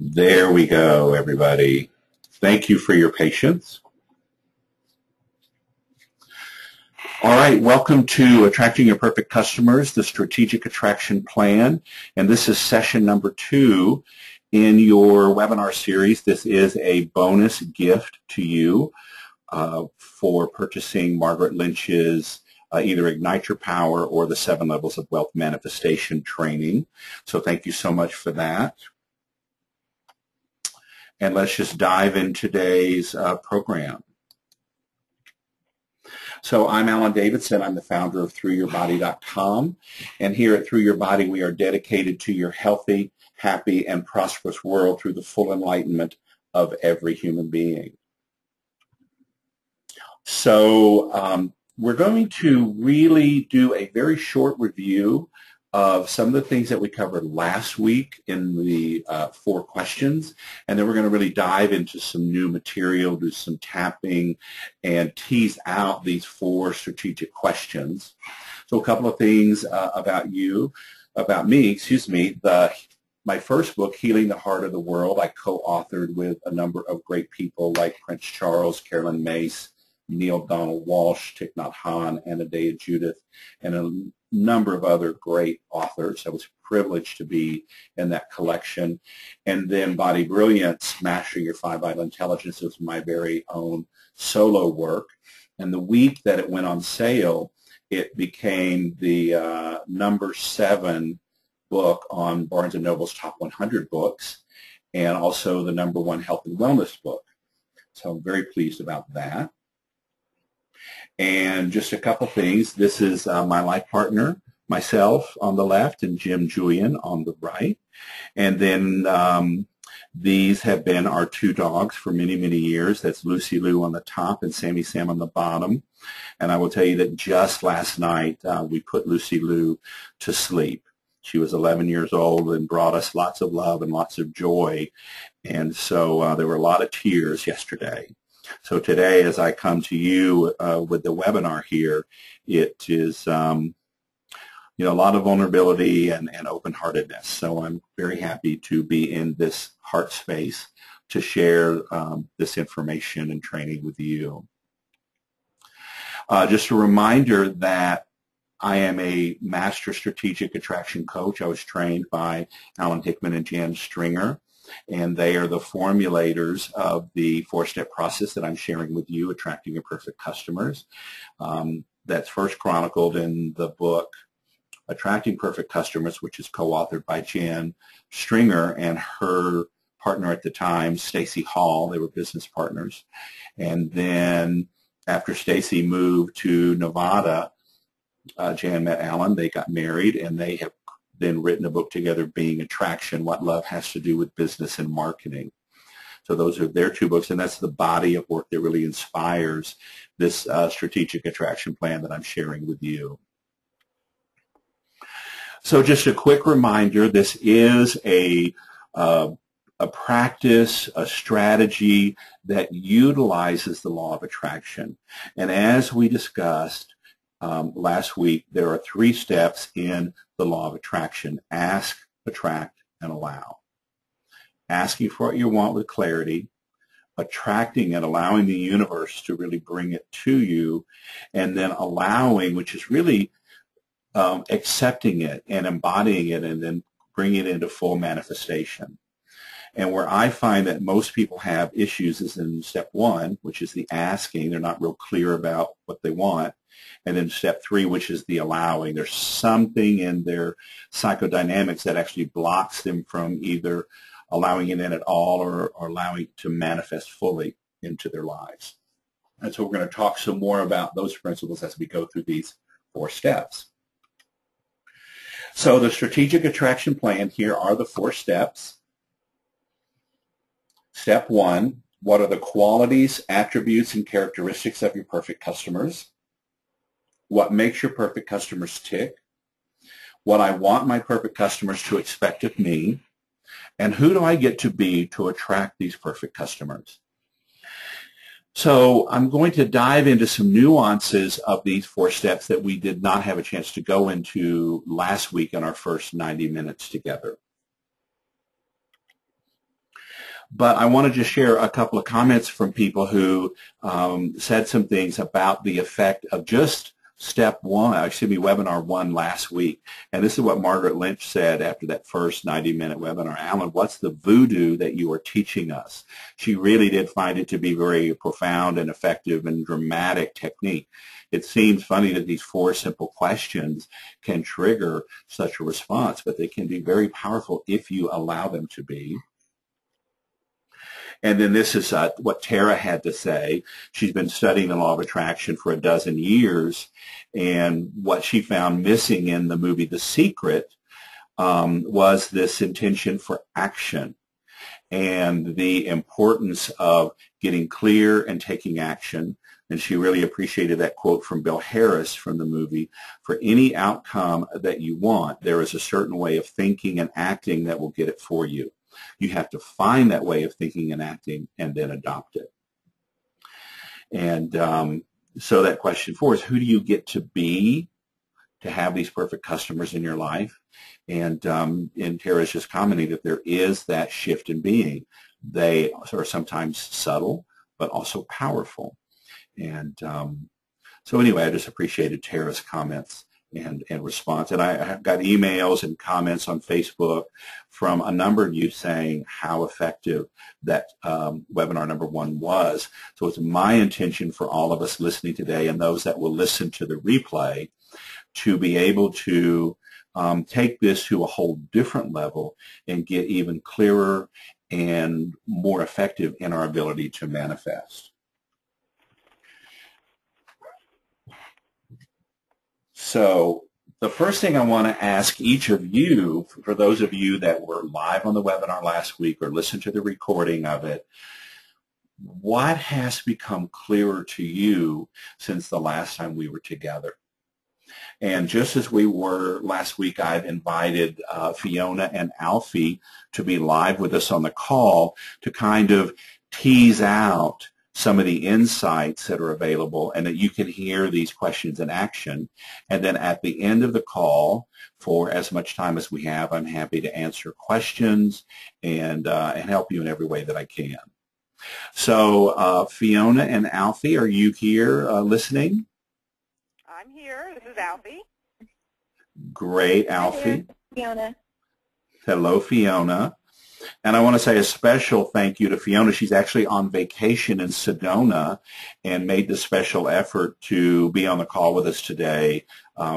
There we go, everybody. Thank you for your patience. All right, welcome to Attracting Your Perfect Customers, the Strategic Attraction Plan. And this is session number 2 in your webinar series. This is a bonus gift to you for purchasing Margaret Lynch's either Ignite Your Power or the 7 Levels of Wealth Manifestation training. So thank you so much for that. And let's just dive in today's program. So I'm Alan Davidson. I'm the founder of ThroughYourBody.com. And here at Through Your Body, we are dedicated to your healthy, happy, and prosperous world through the full enlightenment of every human being. So we're going to really do a very short review of some of the things that we covered last week in the 4 questions, and then we're going to really dive into some new material, do some tapping, and tease out these 4 strategic questions. So a couple of things about me, my first book, Healing the Heart of the World, I co-authored with a number of great people like Prince Charles, Carolyn Mace, Neil Donald Walsh, Thich Nhat Hanh, Anodea Judith, and a number of other great authors. I was privileged to be in that collection. And then Body Brilliance, Mastering Your 5 Vital Intelligence, was my very own solo work. And the week that it went on sale, it became the number 7 book on Barnes & Noble's Top 100 books, and also the number 1 health and wellness book. So I'm very pleased about that. And just a couple things. This is my life partner, myself on the left, and Jim Julian on the right. And then these have been our 2 dogs for many, many years. That's Lucy Lou on the top and Sammy Sam on the bottom. And I will tell you that just last night we put Lucy Lou to sleep. She was 11 years old and brought us lots of love and lots of joy. And so there were a lot of tears yesterday. So today, as I come to you with the webinar here, it is a lot of vulnerability and open-heartedness. So I'm very happy to be in this heart space to share this information and training with you. Just a reminder that I am a master strategic attraction coach. I was trained by Alan Hickman and Jan Stringer, and they are the formulators of the 4-step process that I'm sharing with you, Attracting Your Perfect Customers. That's first chronicled in the book Attracting Perfect Customers, which is co-authored by Jan Stringer and her partner at the time, Stacy Hall. They were business partners. And then after Stacy moved to Nevada, Jan met Alan. They got married, and they have then written a book together, Being Attraction, What Love Has to Do with Business and Marketing. So those are their 2 books, and that's the body of work that really inspires this strategic attraction plan that I'm sharing with you. So just a quick reminder, this is a practice, a strategy that utilizes the law of attraction. And as we discussed last week, there are 3 steps in the law of attraction: ask, attract, and allow. Asking for what you want with clarity, attracting and allowing the universe to really bring it to you, and then allowing, which is really accepting it and embodying it and then bringing it into full manifestation. And where I find that most people have issues is in step 1, which is the asking. They're not real clear about what they want. And then step 3, which is the allowing. There's something in their psychodynamics that actually blocks them from either allowing it in at all or allowing it to manifest fully into their lives. And so we're going to talk some more about those principles as we go through these 4 steps. So the strategic attraction plan, here are the 4 steps. Step 1, what are the qualities, attributes, and characteristics of your perfect customers? What makes your perfect customers tick? What I want my perfect customers to expect of me? And who do I get to be to attract these perfect customers? So I'm going to dive into some nuances of these 4 steps that we did not have a chance to go into last week in our first 90 minutes together. But I want to just share a couple of comments from people who said some things about the effect of just webinar 1 last week. And this is what Margaret Lynch said after that first 90-minute webinar. Alan, what's the voodoo that you are teaching us? She really did find it to be very profound and effective and dramatic technique. It seems funny that these 4 simple questions can trigger such a response, but they can be very powerful if you allow them to be. And then this is what Tara had to say. She's been studying the law of attraction for 12 years, and what she found missing in the movie The Secret was this intention for action and the importance of getting clear and taking action. And she really appreciated that quote from Bill Harris from the movie. For any outcome that you want, there is a certain way of thinking and acting that will get it for you. You have to find that way of thinking and acting and then adopt it. And so that question 4 is, who do you get to be to have these perfect customers in your life? And Tara's just commenting that there is that shift in being. They are sometimes subtle, but also powerful. And so anyway, I just appreciated Tara's comments and response. And I have got emails and comments on Facebook from a number of you saying how effective that webinar number 1 was. So it's my intention for all of us listening today and those that will listen to the replay to be able to take this to a whole different level and get even clearer and more effective in our ability to manifest. So the first thing I want to ask each of you, for those of you that were live on the webinar last week or listened to the recording of it, what has become clearer to you since the last time we were together? And just as we were last week, I've invited Fiona and Alfie to be live with us on the call to kind of tease out some of the insights that are available and that you can hear these questions in action. And then at the end of the call, for as much time as we have, I'm happy to answer questions and help you in every way that I can. So Fiona and Alfie, are you here listening? I'm here. This is Alfie. Great, Alfie. Fiona. Hello, Fiona. And I want to say a special thank you to Fiona. She's actually on vacation in Sedona and made the special effort to be on the call with us today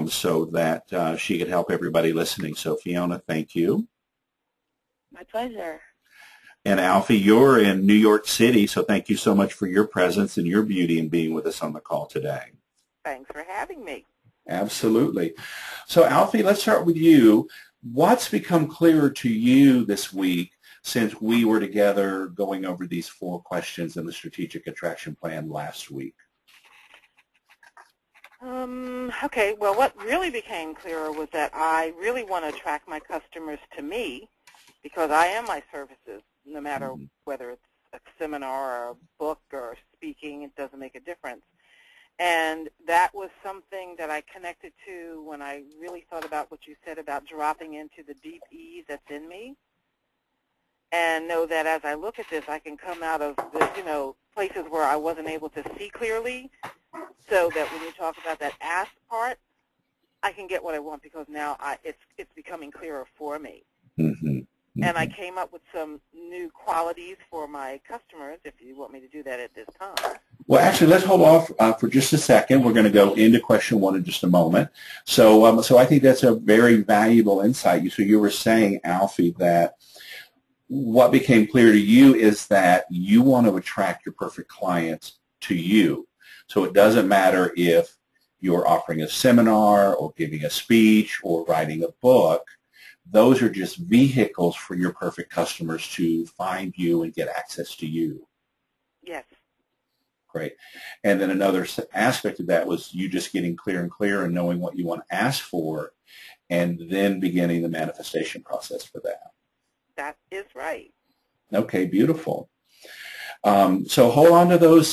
so that she could help everybody listening. So, Fiona, thank you. My pleasure. And, Alfie, you're in New York City, so thank you so much for your presence and your beauty and being with us on the call today. Thanks for having me. Absolutely. So, Alfie, let's start with you. What's become clearer to you this week since we were together going over these 4 questions in the Strategic Attraction Plan last week? Okay, well, what really became clearer was that I really want to attract my customers to me because I am my services, no matter whether it's a seminar or a book or speaking, it doesn't make a difference. And that was something that I connected to when I really thought about what you said about dropping into the deep ease that's in me. And know that as I look at this, I can come out of the, places where I wasn't able to see clearly, so that when you talk about that ask part, I can get what I want because now it's becoming clearer for me. Mm-hmm. And I came up with some new qualities for my customers, if you want me to do that at this time. Well, actually, let's hold off for just a second. We're going to go into question 1 in just a moment. So, so I think that's a very valuable insight. So you were saying, Alfie, that what became clear to you is that you want to attract your perfect clients to you. So it doesn't matter if you're offering a seminar or giving a speech or writing a book. Those are just vehicles for your perfect customers to find you and get access to you. Yes. Great. And then another aspect of that was you just getting clear and clear and knowing what you want to ask for and then beginning the manifestation process for that. That is right. Okay, beautiful. So hold on to those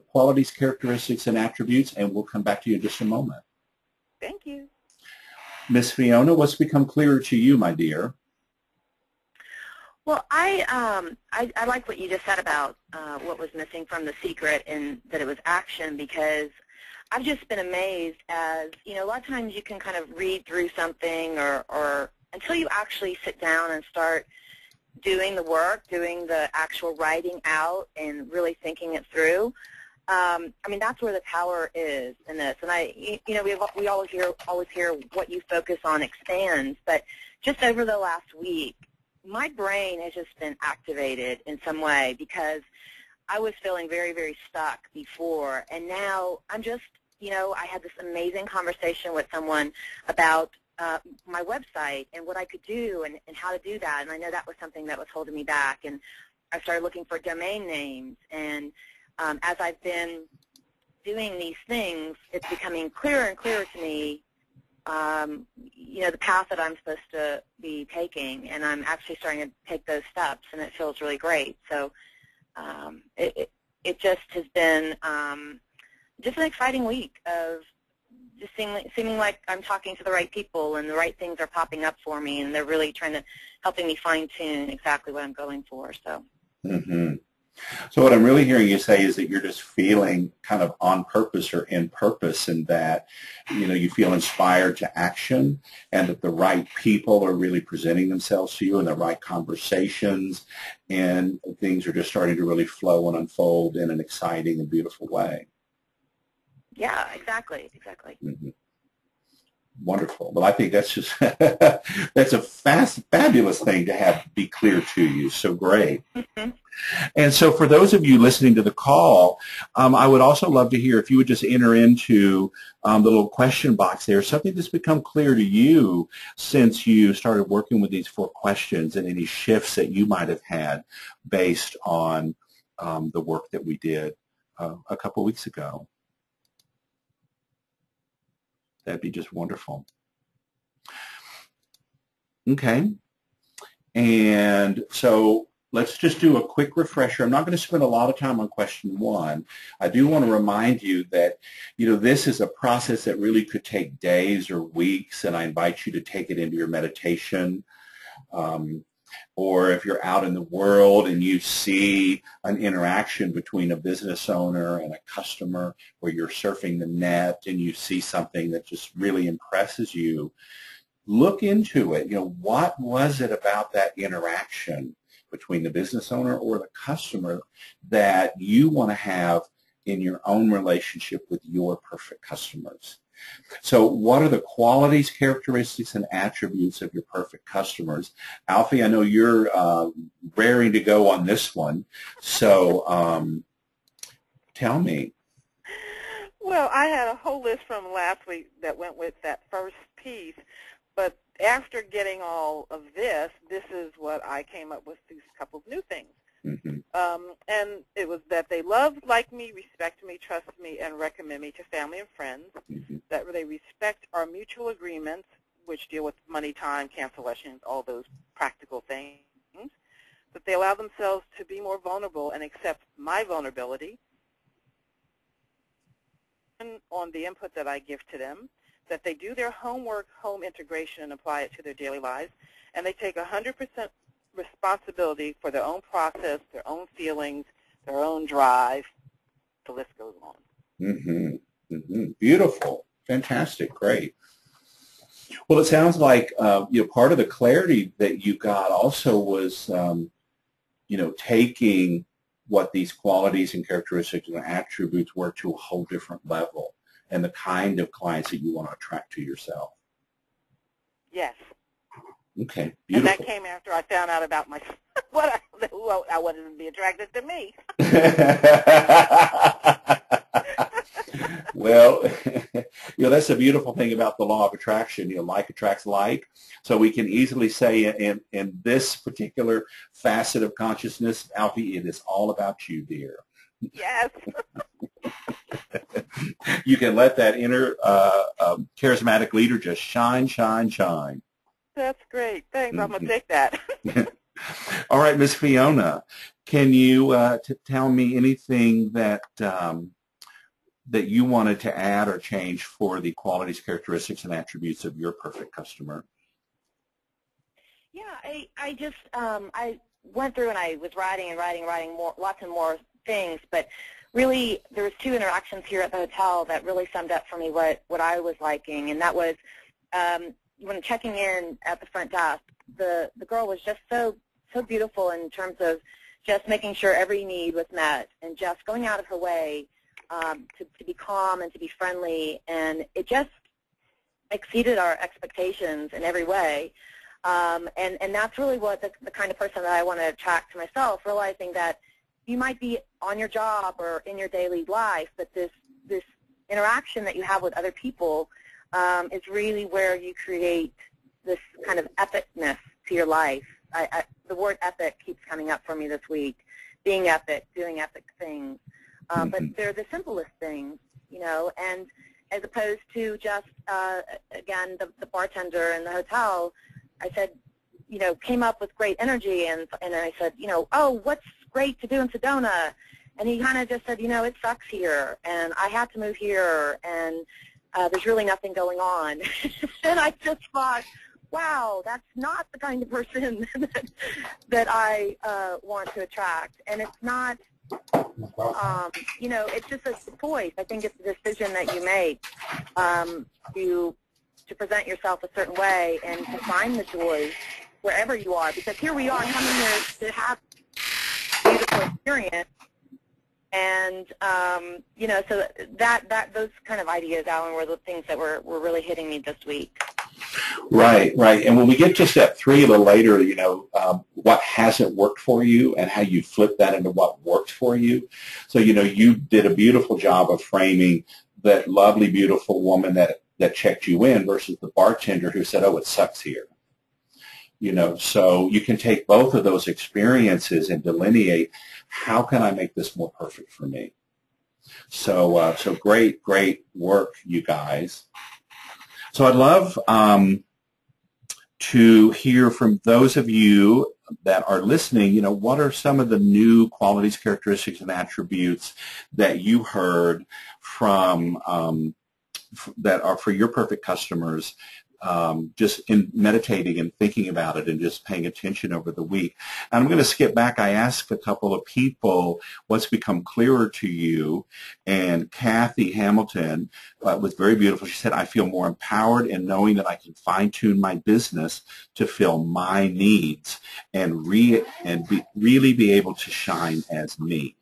qualities, characteristics, and attributes, and we'll come back to you in just a moment. Thank you. Miss Fiona, what's become clearer to you, my dear? Well, I like what you just said about what was missing from the secret and that it was action, because I've just been amazed as, you know, a lot of times you can kind of read through something or until you actually sit down and start doing the work, doing the actual writing out and really thinking it through. I mean, that's where the power is in this. And you know, we always hear what you focus on expands, but just over the last week, my brain has just been activated in some way, because I was feeling very, very stuck before, and now I'm just, you know, I had this amazing conversation with someone about my website and what I could do and how to do that, and I know that was something that was holding me back, and I started looking for domain names, and as I've been doing these things, it's becoming clearer and clearer to me, you know, the path that I'm supposed to be taking, and I'm actually starting to take those steps, and it feels really great. So it just has been just an exciting week of just seeming like I'm talking to the right people, and the right things are popping up for me, and they're really helping me fine-tune exactly what I'm going for. So. Mm-hmm. So what I'm really hearing you say is that you're just feeling kind of on purpose or in purpose, and that, you know, you feel inspired to action, and that the right people are really presenting themselves to you, and the right conversations, and things are just starting to really flow and unfold in an exciting and beautiful way. Yeah, exactly. Mm-hmm. Wonderful. Well, I think that's just that's a fabulous thing to have be clear to you. So great. Mm-hmm. And so for those of you listening to the call, I would also love to hear if you would just enter into the little question box there, something that's become clear to you since you started working with these 4 questions, and any shifts that you might have had based on the work that we did a couple weeks ago. That'd be just wonderful. Okay. And so let's just do a quick refresher. I'm not going to spend a lot of time on question 1. I do want to remind you that, you know, this is a process that really could take days or weeks, and I invite you to take it into your meditation. Or if you're out in the world and you see an interaction between a business owner and a customer, where you're surfing the net and you see something that just really impresses you, look into it. You know, what was it about that interaction between the business owner or the customer that you want to have in your own relationship with your perfect customers? So what are the qualities, characteristics, and attributes of your perfect customers? Alfie, I know you're raring to go on this one, so tell me. Well, I had a whole list from last week that went with that first piece, but after getting all of this is what I came up with, these couple of new things. Mm-hmm. And it was that they love, like me, respect me, trust me, and recommend me to family and friends, Mm-hmm. that they respect our mutual agreements, which deal with money, time, cancellations, all those practical things, that they allow themselves to be more vulnerable and accept my vulnerability on the input that I give to them, that they do their homework, home integration, and apply it to their daily lives, and they take 100% responsibility for their own process, their own feelings, their own drive. The list goes on. Mm-hmm. Mm-hmm. Beautiful. Fantastic. Great. Well, it sounds like you know, part of the clarity that you got also was you know, taking what these qualities and characteristics and attributes were to a whole different level, and the kind of clients that you want to attract to yourself. Yes. Okay, beautiful. And that came after I found out about my who I wanted to be attracted to me. Well, you know, that's the beautiful thing about the law of attraction. You know, like attracts like. So we can easily say in this particular facet of consciousness, Alfie, it is all about you, dear. Yes. You can let that inner charismatic leader just shine, shine, shine. That's great. Thanks. Mm-hmm. I'm going to take that. All right, Miss Fiona, can you tell me anything that that you wanted to add or change for the qualities, characteristics, and attributes of your perfect customer? Yeah, I just I went through and I was writing and writing more, lots and more things, but really there was 2 interactions here at the hotel that really summed up for me what I was liking, and that was when checking in at the front desk, the girl was just so beautiful in terms of just making sure every need was met and just going out of her way to be calm and to be friendly, and it just exceeded our expectations in every way. And that's really what the kind of person that I want to attract to myself, realizing that you might be on your job or in your daily life, but this interaction that you have with other people is really where you create this kind of epicness to your life. The word epic keeps coming up for me this week, being epic, doing epic things. But they're the simplest things, you know, and as opposed to just, again, the bartender in the hotel, I said, you know, came up with great energy, and I said, you know, oh, what's great to do in Sedona? And he kind of just said, you know, it sucks here, and I had to move here, and there's really nothing going on. And I just thought, wow, that's not the kind of person that I want to attract. And it's not, you know, it's just a choice. I think it's a decision that you make to present yourself a certain way and to find the joy wherever you are. Because here we are coming here to have a beautiful experience. And, you know, so those kind of ideas, Alan, were the things that were really hitting me this week. Right, right. And when we get to step 3 a little later, you know, what hasn't worked for you and how you flip that into what worked for you. So, you know, you did a beautiful job of framing that lovely, beautiful woman that checked you in versus the bartender who said, oh, it sucks here. You know, so you can take both of those experiences and delineate, how can I make this more perfect for me? So, so great work, you guys. So I'd love to hear from those of you that are listening, you know, what are some of the new qualities, characteristics, and attributes that you heard from that are for your perfect customers, just in meditating and thinking about it and just paying attention over the week. And I'm going to skip back. I asked a couple of people what's become clearer to you, and Kathy Hamilton was very beautiful. She said, I feel more empowered in knowing that I can fine-tune my business to fill my needs and really be able to shine as me.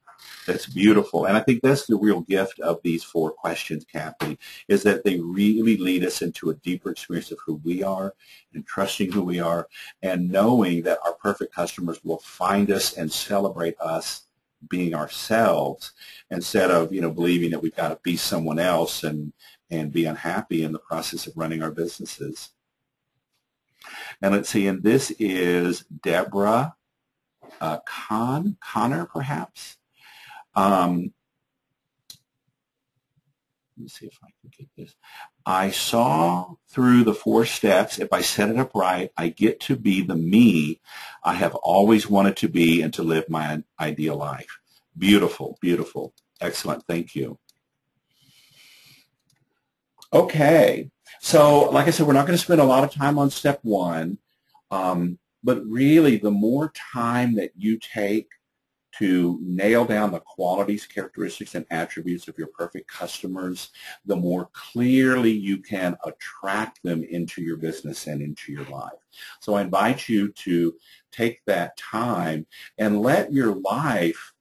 That's beautiful. And I think that's the real gift of these 4 questions, Kathy, is that they really lead us into a deeper experience of who we are and trusting who we are and knowing that our perfect customers will find us and celebrate us being ourselves instead of, you know, believing that we've got to be someone else and be unhappy in the process of running our businesses. And let's see, and this is Deborah Connor, perhaps. Let me see if I can get this. I saw through the 4 steps, if I set it up right, I get to be the me I have always wanted to be and to live my ideal life. Beautiful, beautiful. Excellent. Thank you. Okay. So, like I said, we're not going to spend a lot of time on step 1, but really the more time that you take to nail down the qualities, characteristics, and attributes of your perfect customers, the more clearly you can attract them into your business and into your life. So I invite you to take that time and let your life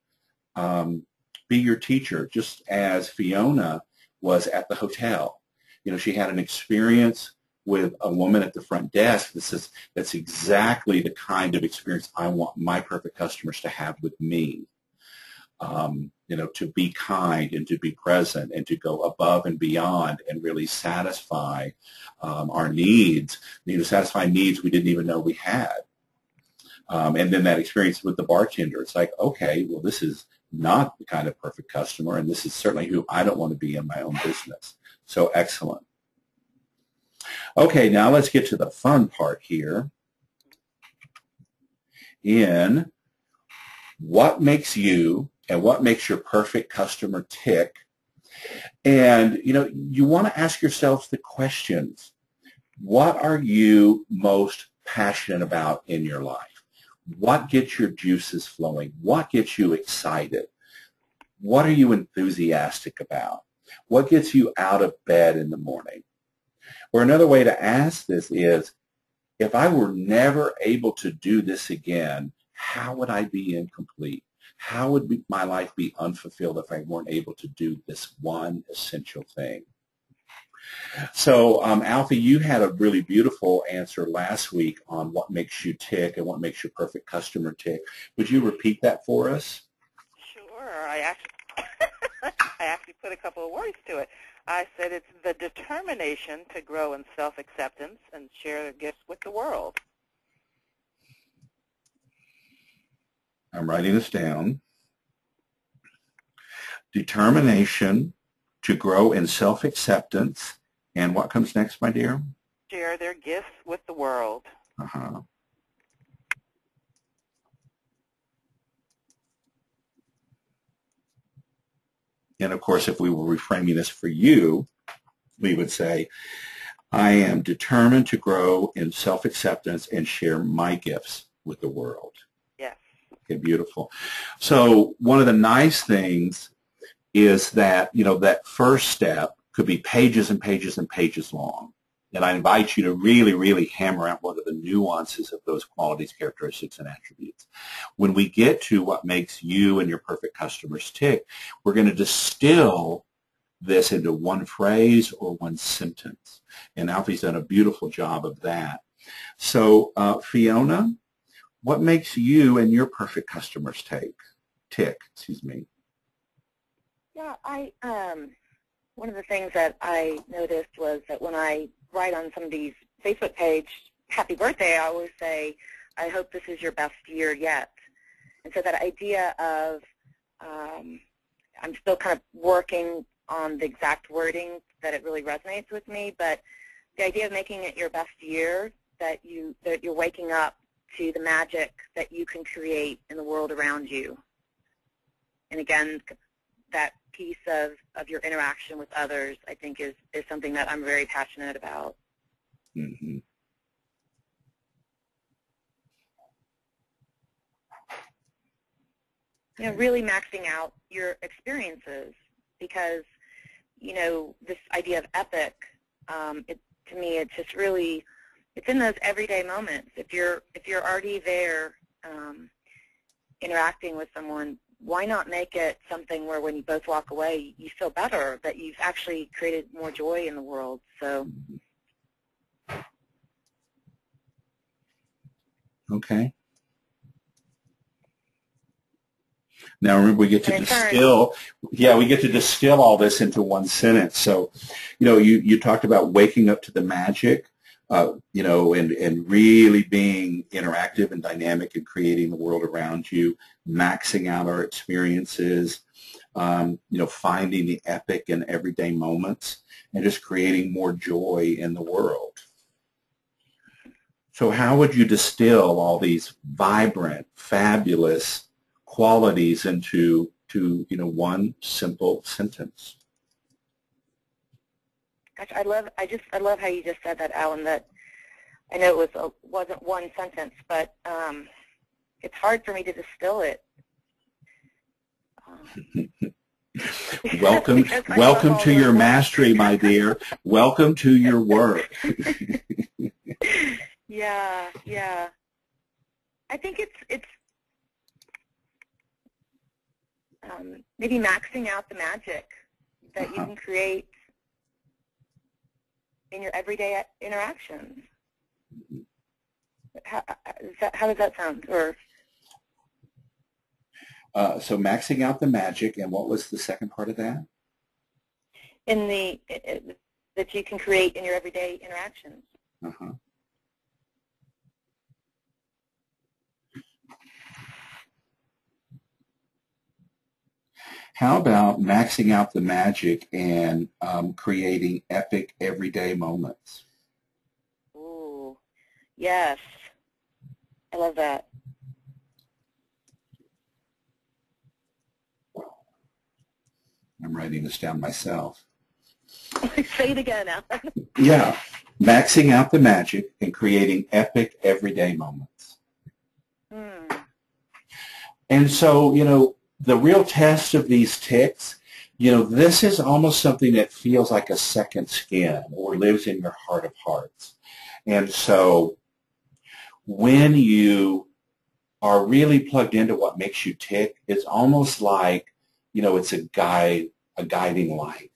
be your teacher, just as Fiona was at the hotel. You know, she had an experience with a woman at the front desk that says that's exactly the kind of experience I want my perfect customers to have with me. You know, to be kind and to be present and to go above and beyond and really satisfy our needs, you know, satisfy needs we didn't even know we had. And then that experience with the bartender, it's like, okay, well, this is not the kind of perfect customer, and this is certainly who I don't want to be in my own business. So excellent. Okay, now let's get to the fun part here in what makes you and what makes your perfect customer tick. And, you know, you want to ask yourself the questions. What are you most passionate about in your life? What gets your juices flowing? What gets you excited? What are you enthusiastic about? What gets you out of bed in the morning? Or another way to ask this is, if I were never able to do this again, how would I be incomplete? How would my life be unfulfilled if I weren't able to do this one essential thing? So, Alfie, you had a really beautiful answer last week on what makes you tick and what makes your perfect customer tick. Would you repeat that for us? Sure. I actually put a couple of words to it. I said it's the determination to grow in self-acceptance and share the gifts with the world. I'm writing this down. Determination to grow in self-acceptance. And what comes next, my dear? Share their gifts with the world. Uh-huh. And, of course, if we were reframing this for you, we would say, I am determined to grow in self-acceptance and share my gifts with the world. Yes. Okay, beautiful. So one of the nice things is that, that first step could be pages and pages and pages long. And I invite you to really, really hammer out what are the nuances of those qualities, characteristics, and attributes. When we get to what makes you and your perfect customers tick, we're going to distill this into one phrase or one sentence. And Alfie's done a beautiful job of that. So, Fiona, what makes you and your perfect customers tick? Excuse me. Yeah, one of the things that I noticed was that when I write on somebody's Facebook page, happy birthday, I always say, I hope this is your best year yet. And so that idea of, I'm still kind of working on the exact wording that it really resonates with me, but the idea of making it your best year, that you're waking up to the magic that you can create in the world around you. And again, that piece of your interaction with others, I think, is something that I'm very passionate about. Mm-hmm. Really maxing out your experiences, because, this idea of epic, to me, it's just really, it's in those everyday moments. If you're already there interacting with someone, why not make it something where when you both walk away, you feel better, that you've actually created more joy in the world? So. Okay. Now remember, we get to distill. Yeah, we get to distill all this into one sentence. So, you talked about waking up to the magic, and really being interactive and dynamic and creating the world around you, maxing out our experiences, finding the epic in everyday moments, and just creating more joy in the world. So how would you distill all these vibrant, fabulous qualities into one simple sentence? Gosh, I love how you just said that, Alan. That I know it wasn't one sentence, but it's hard for me to distill it. Welcome to your mastery, my dear. Welcome to your work. Yeah. I think it's maybe maxing out the magic that you can create in your everyday interactions. How does that sound? Or so maxing out the magic, and what was the second part of that? That you can create in your everyday interactions. Uh-huh. How about maxing out the magic and creating epic everyday moments? Ooh, yes. I love that. I'm writing this down myself. Say it again, Alan. Yeah. Maxing out the magic and creating epic everyday moments. Mm. And so, the real test of these tics, this is almost something that feels like a second skin or lives in your heart of hearts. And so when you are really plugged into what makes you tick, it's almost like, it's a guiding light.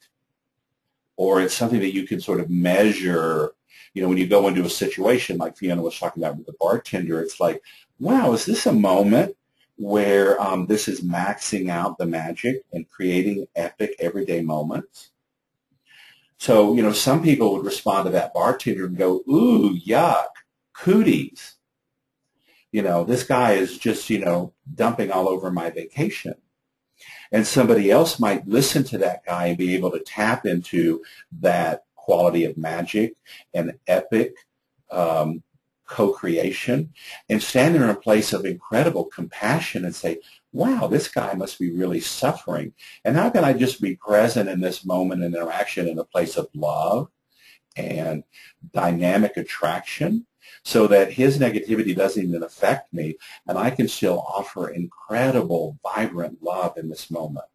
Or it's something that you can sort of measure, when you go into a situation like Fiona was talking about with the bartender, it's like, wow, is this a moment where this is maxing out the magic and creating epic everyday moments? So, some people would respond to that bartender and go, ooh, yuck, cooties. This guy is just, dumping all over my vacation. And somebody else might listen to that guy and be able to tap into that quality of magic and epic co-creation and stand there in a place of incredible compassion and say, wow, this guy must be really suffering. And how can I just be present in this moment and interaction in a place of love and dynamic attraction so that his negativity doesn't even affect me and I can still offer incredible, vibrant love in this moment.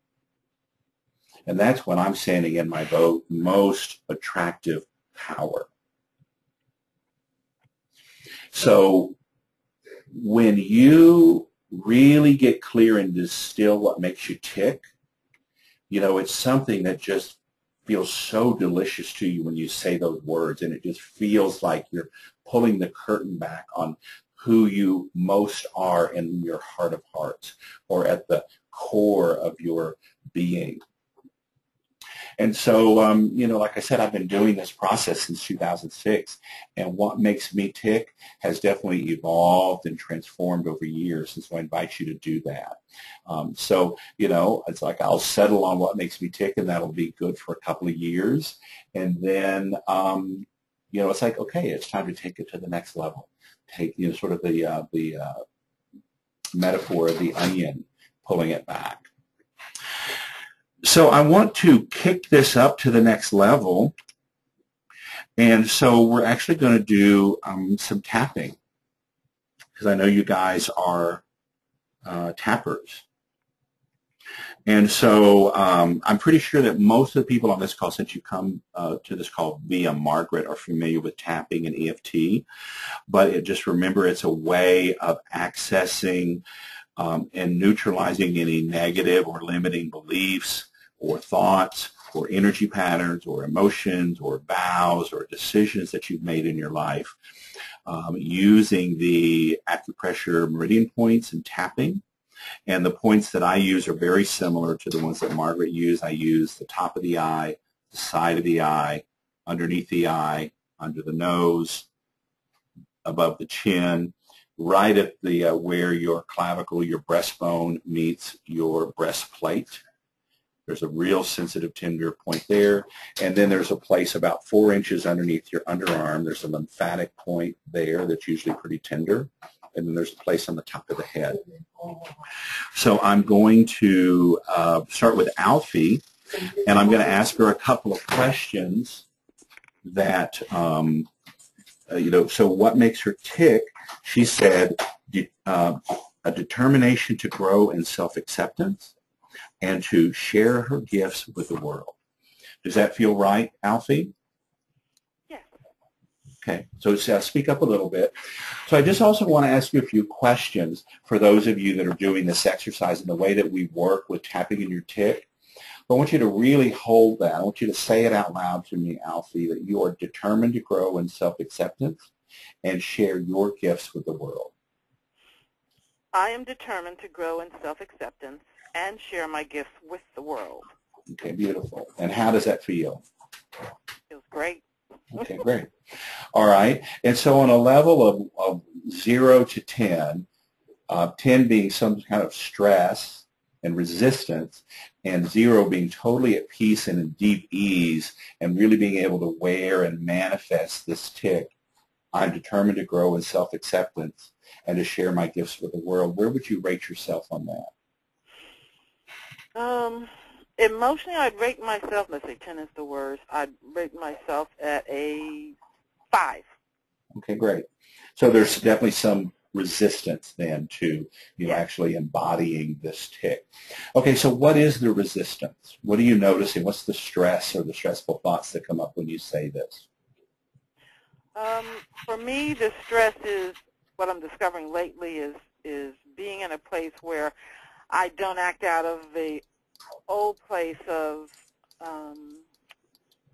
And that's when I'm standing in my most attractive power. So when you really get clear and distill what makes you tick, it's something that just feels so delicious to you when you say those words, and it just feels like you're pulling the curtain back on who you most are in your heart of hearts or at the core of your being. And so, like I said, I've been doing this process since 2006, and what makes me tick has definitely evolved and transformed over years, and so I invite you to do that. So, it's like I'll settle on what makes me tick, and that'll be good for a couple of years, and then, it's like, okay, it's time to take it to the next level. Take, sort of the metaphor of the onion, pulling it back. So I want to kick this up to the next level, and so we're actually going to do some tapping, because I know you guys are tappers. And so I'm pretty sure that most of the people on this call, since you come to this call via Margaret, are familiar with tapping and EFT, but just remember it's a way of accessing and neutralizing any negative or limiting beliefs or thoughts or energy patterns or emotions or vows or decisions that you've made in your life using the acupressure meridian points and tapping. And the points that I use are very similar to the ones that Margaret used. I use the top of the eye, the side of the eye, underneath the eye, under the nose, above the chin, right at the where your clavicle, your breastbone meets your breastplate. There's a real sensitive, tender point there. And then there's a place about 4 inches underneath your underarm. There's a lymphatic point there that's usually pretty tender. And then there's a place on the top of the head. So I'm going to start with Alfie, and I'm going to ask her a couple of questions that, so what makes her tick? She said a determination to grow in self-acceptance and to share her gifts with the world. Does that feel right, Alfie? Yes. Okay, so speak up a little bit. So I just also want to ask you a few questions for those of you that are doing this exercise and the way that we work with tapping in your tick. I want you to really hold that. I want you to say it out loud to me, Alfie, that you are determined to grow in self-acceptance and share your gifts with the world. I am determined to grow in self-acceptance and share my gifts with the world. Okay, beautiful. And how does that feel? Feels great. Okay, great. All right. And so on a level of 0 to 10, 10 being some kind of stress and resistance, and 0 being totally at peace and in deep ease and really being able to wear and manifest this tick, I'm determined to grow in self-acceptance and to share my gifts with the world. Where would you rate yourself on that? Emotionally, I'd rate myself, let's say 10 is the worst, I'd rate myself at a 5. Okay, great. So there's definitely some resistance then to Yes. actually embodying this tic. Okay, so what is the resistance? What are you noticing? What's the stress or the stressful thoughts that come up when you say this? For me, the stress is what I'm discovering lately is being in a place where I don't act out of the old place of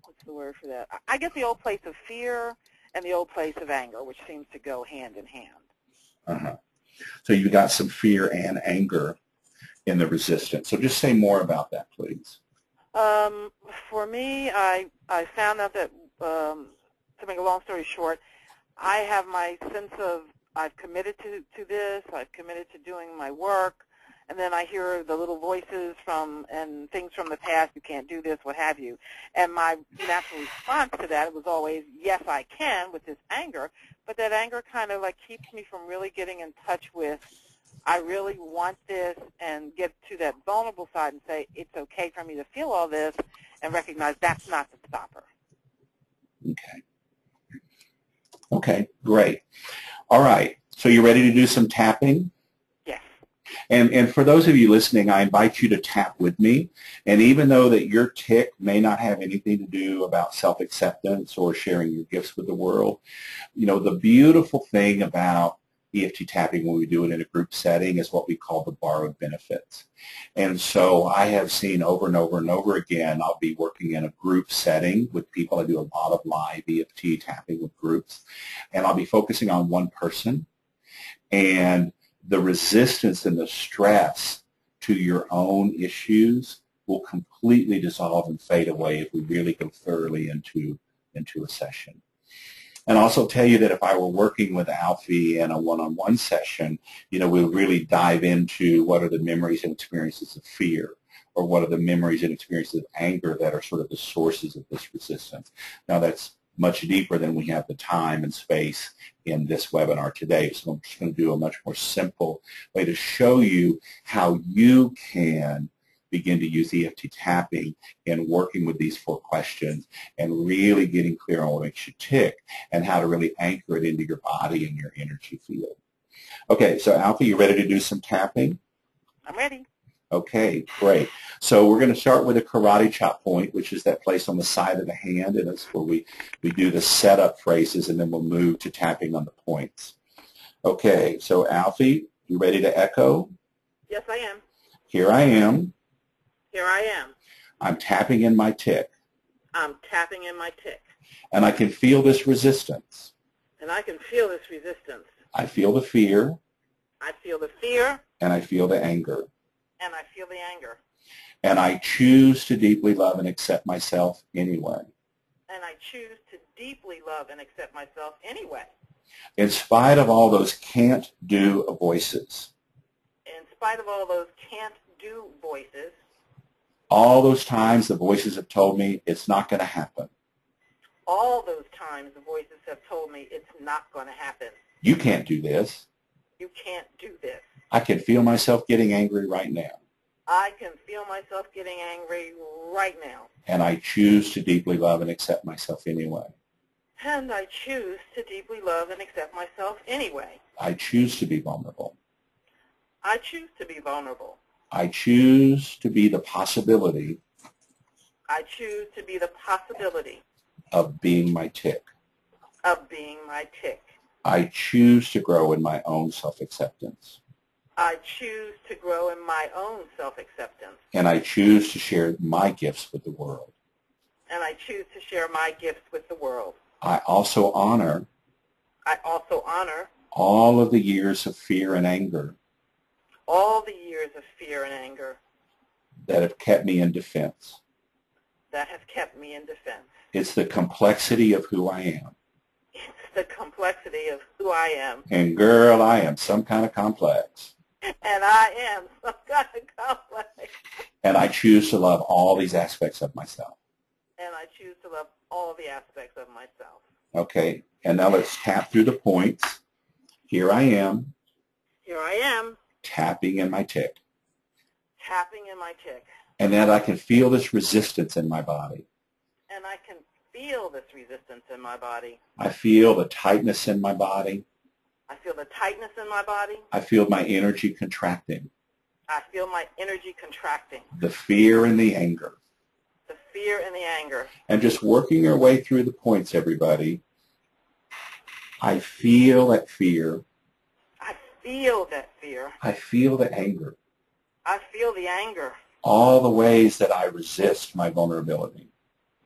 what's the word for that? I guess the old place of fear and the old place of anger, which seems to go hand in hand. Uh-huh. So you got some fear and anger in the resistance. So just say more about that, please. For me, I found out that, to make a long story short, I have my sense of I've committed to this, I've committed to doing my work, and then I hear the little voices and things from the past, you can't do this, what have you. And my natural response to that was always, yes, I can, with this anger, but that anger kind of like keeps me from really getting in touch with, I really want this, and get to that vulnerable side and say, it's okay for me to feel all this, and recognize that's not the stopper. Okay. Okay, great. All right, so you ready to do some tapping? Yes. And for those of you listening, I invite you to tap with me. And even though that your tic may not have anything to do about self-acceptance or sharing your gifts with the world, the beautiful thing about EFT tapping when we do it in a group setting is what we call the borrowed benefits. And so I have seen over and over and over again, I'll be working in a group setting with people. I do a lot of live EFT tapping with groups, and I'll be focusing on one person. And the resistance and the stress to your own issues will completely dissolve and fade away if we really go thoroughly into a session. And I'll also tell you that if I were working with Alfie in a one-on-one session, we would really dive into what are the memories and experiences of fear, or what are the memories and experiences of anger that are sort of the sources of this resistance. Now, that's much deeper than we have the time and space in this webinar today. So I'm just going to do a much more simple way to show you how you can begin to use EFT tapping in working with these 4 questions and really getting clear on what makes you tick and how to really anchor it into your body and your energy field. Okay, so Alfie, you ready to do some tapping? I'm ready. Okay, great. So we're going to start with a karate chop point, which is that place on the side of the hand, and that's where we do the setup phrases, and then we'll move to tapping on the points. Okay, so Alfie, you ready to echo? Yes, I am. Here I am. Here I am. I'm tapping in my tic. I'm tapping in my tic. And I can feel this resistance. And I can feel this resistance. I feel the fear. I feel the fear. And I feel the anger. And I feel the anger. And I choose to deeply love and accept myself anyway. And I choose to deeply love and accept myself anyway. In spite of all those can't-do voices. In spite of all those can't-do voices. All those times the voices have told me it's not going to happen. All those times the voices have told me it's not going to happen. You can't do this. You can't do this. I can feel myself getting angry right now. I can feel myself getting angry right now. And I choose to deeply love and accept myself anyway. And I choose to deeply love and accept myself anyway. I choose to be vulnerable. I choose to be vulnerable. I choose to be the possibility. I choose to be the possibility. Of being my tic. Of being my tic. I choose to grow in my own self-acceptance. I choose to grow in my own self-acceptance. And I choose to share my gifts with the world. And I choose to share my gifts with the world. I also honor. I also honor. All of the years of fear and anger. All the years of fear and anger. That have kept me in defense. That have kept me in defense. It's the complexity of who I am. It's the complexity of who I am. And girl, I am some kind of complex. And I am some kind of complex. And I choose to love all these aspects of myself. And I choose to love all the aspects of myself. Okay, and now let's tap through the points. Here I am. Here I am. Tapping in my tic. Tapping in my tic. And then I can feel this resistance in my body. And I can feel this resistance in my body. I feel the tightness in my body. I feel the tightness in my body. I feel my energy contracting. I feel my energy contracting. The fear and the anger. The fear and the anger. And just working your way through the points, everybody. I feel that fear. I feel that fear. I feel the anger. I feel the anger. All the ways that I resist my vulnerability.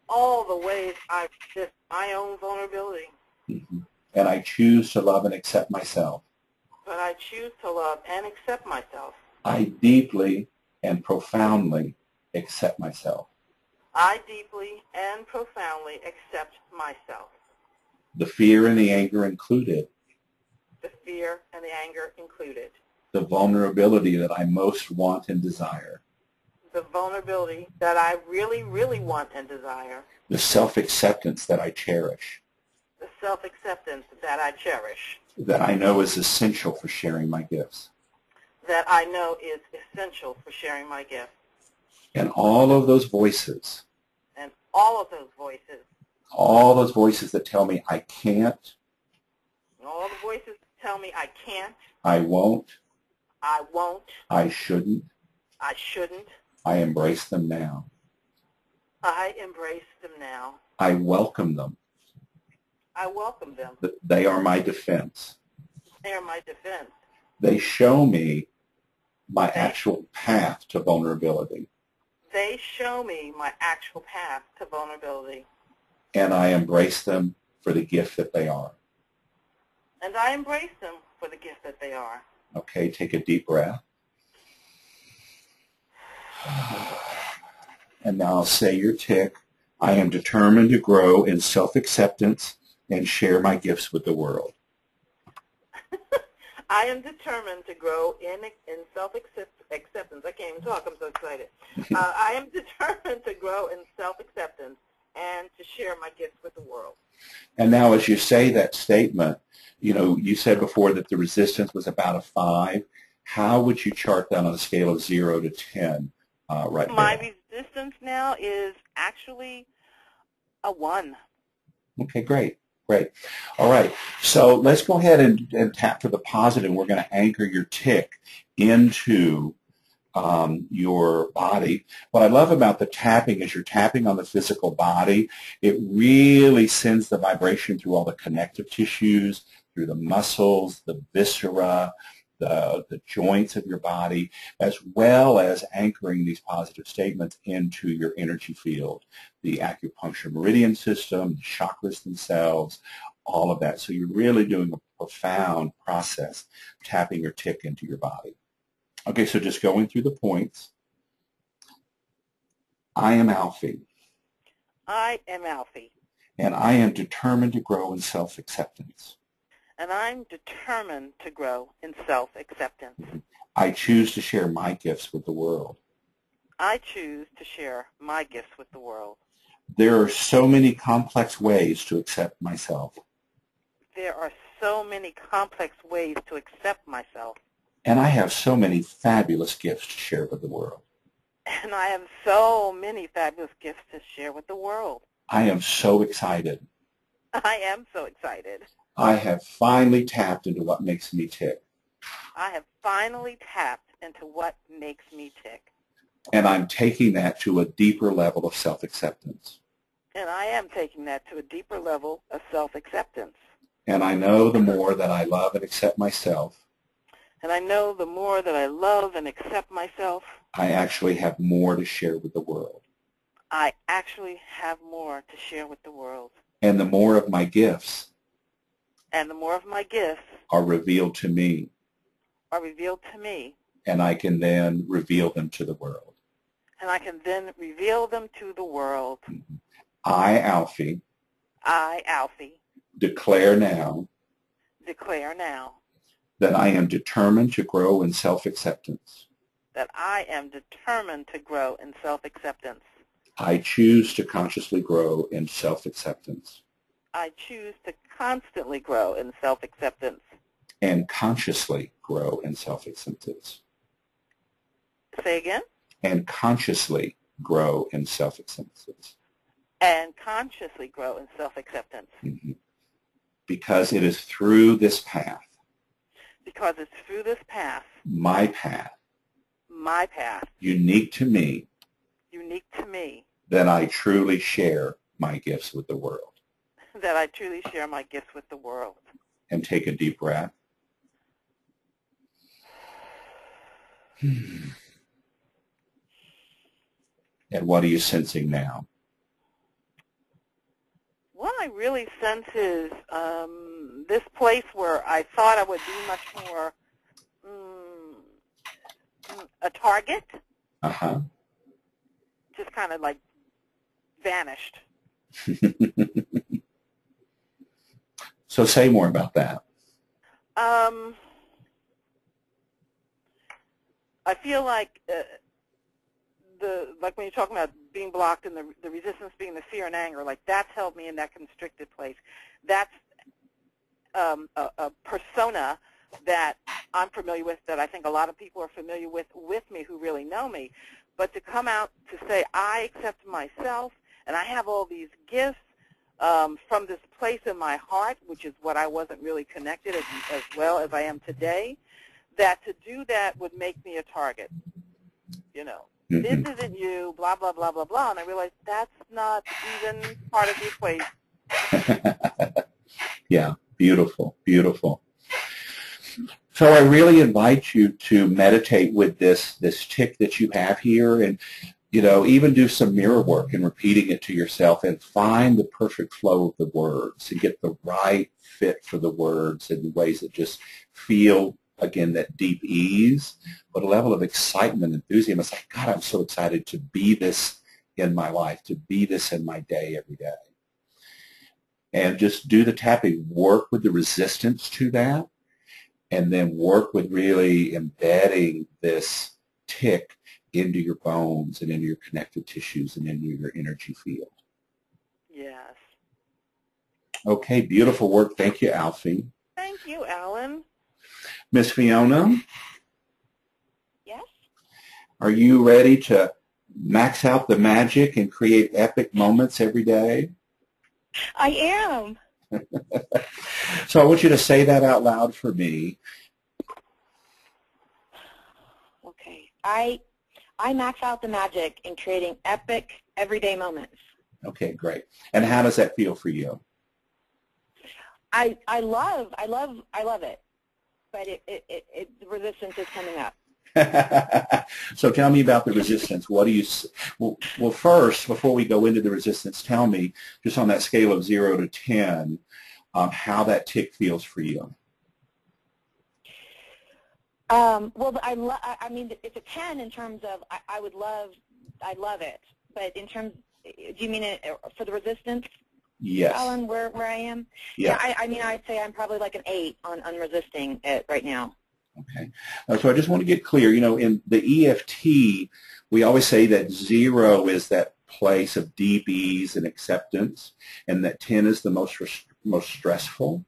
All the ways I resist my own vulnerability. Mm-hmm. And I choose to love and accept myself. But I choose to love and accept myself. I deeply and profoundly accept myself. I deeply and profoundly accept myself. The fear and the anger included. The fear and the anger included. The vulnerability that I most want and desire. The vulnerability that I really, really want and desire. The self-acceptance that I cherish. The self-acceptance that I cherish. That I know is essential for sharing my gifts. That I know is essential for sharing my gifts. And all of those voices. And all of those voices. All those voices that tell me I can't. All the voices that tell me I can't. I won't. I won't. I shouldn't. I shouldn't. I embrace them now. I embrace them now. I welcome them. I welcome them. They are my defense. They are my defense. They show me my actual path to vulnerability. They show me my actual path to vulnerability. And I embrace them for the gift that they are. And I embrace them for the gift that they are. Okay, take a deep breath. And now say your tick. I am determined to grow in self-acceptance and share my gifts with the world. I am determined to grow in self-acceptance. I can't even talk. I'm so excited. I am determined to grow in self-acceptance and to share my gifts with the world. And now as you say that statement, you know, you said before that the resistance was about a 5. How would you chart that on a scale of 0 to 10 right now? My resistance now is actually a 1. Okay, great. Great. All right. So let's go ahead and tap for the positive. We're going to anchor your tick into your body. What I love about the tapping is you're tapping on the physical body. It really sends the vibration through all the connective tissues, through the muscles, the viscera, the joints of your body, as well as anchoring these positive statements into your energy field, the acupuncture meridian system, the chakras themselves, all of that. So you're really doing a profound process, tapping your tick into your body. Okay, so just going through the points. I am Alfie. I am Alfie. And I am determined to grow in self-acceptance. And I'm determined to grow in self-acceptance. I choose to share my gifts with the world. I choose to share my gifts with the world. There are so many complex ways to accept myself. There are so many complex ways to accept myself. And I have so many fabulous gifts to share with the world. And I have so many fabulous gifts to share with the world. I am so excited. I am so excited. I have finally tapped into what makes me tick. I have finally tapped into what makes me tick. And I'm taking that to a deeper level of self-acceptance. And I am taking that to a deeper level of self-acceptance. And I know the more that I love and accept myself, and I know the more that I love and accept myself, I actually have more to share with the world. I actually have more to share with the world. And the more of my gifts and the more of my gifts are revealed to me. And I can then reveal them to the world. And I can then reveal them to the world. I, Alfie, declare now that I am determined to grow in self-acceptance. That I am determined to grow in self-acceptance. I choose to consciously grow in self-acceptance. I choose to constantly grow in self-acceptance. And consciously grow in self-acceptance. Say again? And consciously grow in self-acceptance. And consciously grow in self-acceptance. Because it is through this path because it's through this path, my path, unique to me, that I truly share my gifts with the world. that I truly share my gifts with the world. And take a deep breath. And what are you sensing now? What I really sense is this place where I thought I would be much more a target, just kind of like vanished. So say more about that. I feel like like when you're talking about being blocked and the resistance being the fear and anger, like that's held me in that constricted place. That's a persona that I'm familiar with, that I think a lot of people are familiar with me who really know me. But to come out to say I accept myself and I have all these gifts from this place in my heart, which is what I wasn't really connected as well as I am today, that to do that would make me a target. You know, this isn't you, blah, blah, blah, blah, blah. And I realized that's not even part of the equation. Yeah, beautiful, beautiful. So I really invite you to meditate with this tick that you have here, and even do some mirror work and repeating it to yourself, and find the perfect flow of the words and get the right fit for the words in ways that just feel, again, that deep ease, but a level of excitement, enthusiasm. It's like, God, I'm so excited to be this in my life, to be this in my day every day. And just do the tapping, work with the resistance to that, and then work with really embedding this tick into your bones and into your connective tissues and into your energy field. Yes. Okay, beautiful work. Thank you, Alfie. Thank you, Alan. Miss Fiona? Yes? Are you ready to max out the magic and create epic moments every day? I am. So I want you to say that out loud for me. Okay. I max out the magic in creating epic everyday moments. Okay, great. And how does that feel for you? I love it. But the resistance is coming up. So tell me about the resistance. What do you? Well, first, before we go into the resistance, tell me, just on that scale of 0 to 10, how that tick feels for you. Well, I mean, it's a 10 in terms of I love it. But in terms, do you mean it for the resistance? Yes. Alan, where I am? Yeah. I mean, I'd say I'm probably like an 8 on resisting it right now. Okay. So I just want to get clear. In the EFT, we always say that 0 is that place of deep ease and acceptance, and that 10 is the most stressful.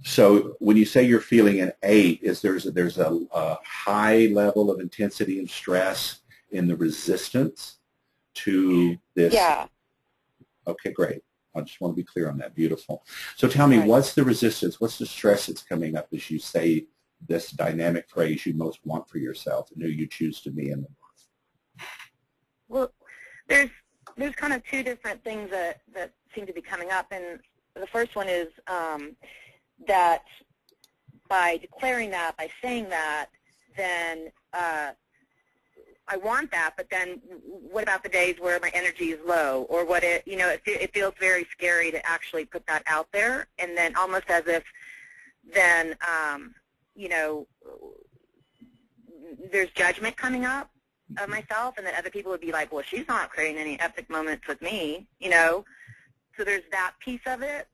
So when you say you're feeling an 8, there's a high level of intensity and stress in the resistance to this? Yeah. Okay, great. I just want to be clear on that. Beautiful. So tell me, what's the resistance? What's the stress that's coming up as you say this dynamic phrase you most want for yourself and who you choose to be in the world? Well, there's kind of two different things that seem to be coming up, and the first one is that by declaring that, by saying that, then I want that, but then what about the days where my energy is low, or what it feels very scary to actually put that out there, and then almost as if then there's judgment coming up of myself, and then other people would be like, well, she's not creating any epic moments with me, so there's that piece of it,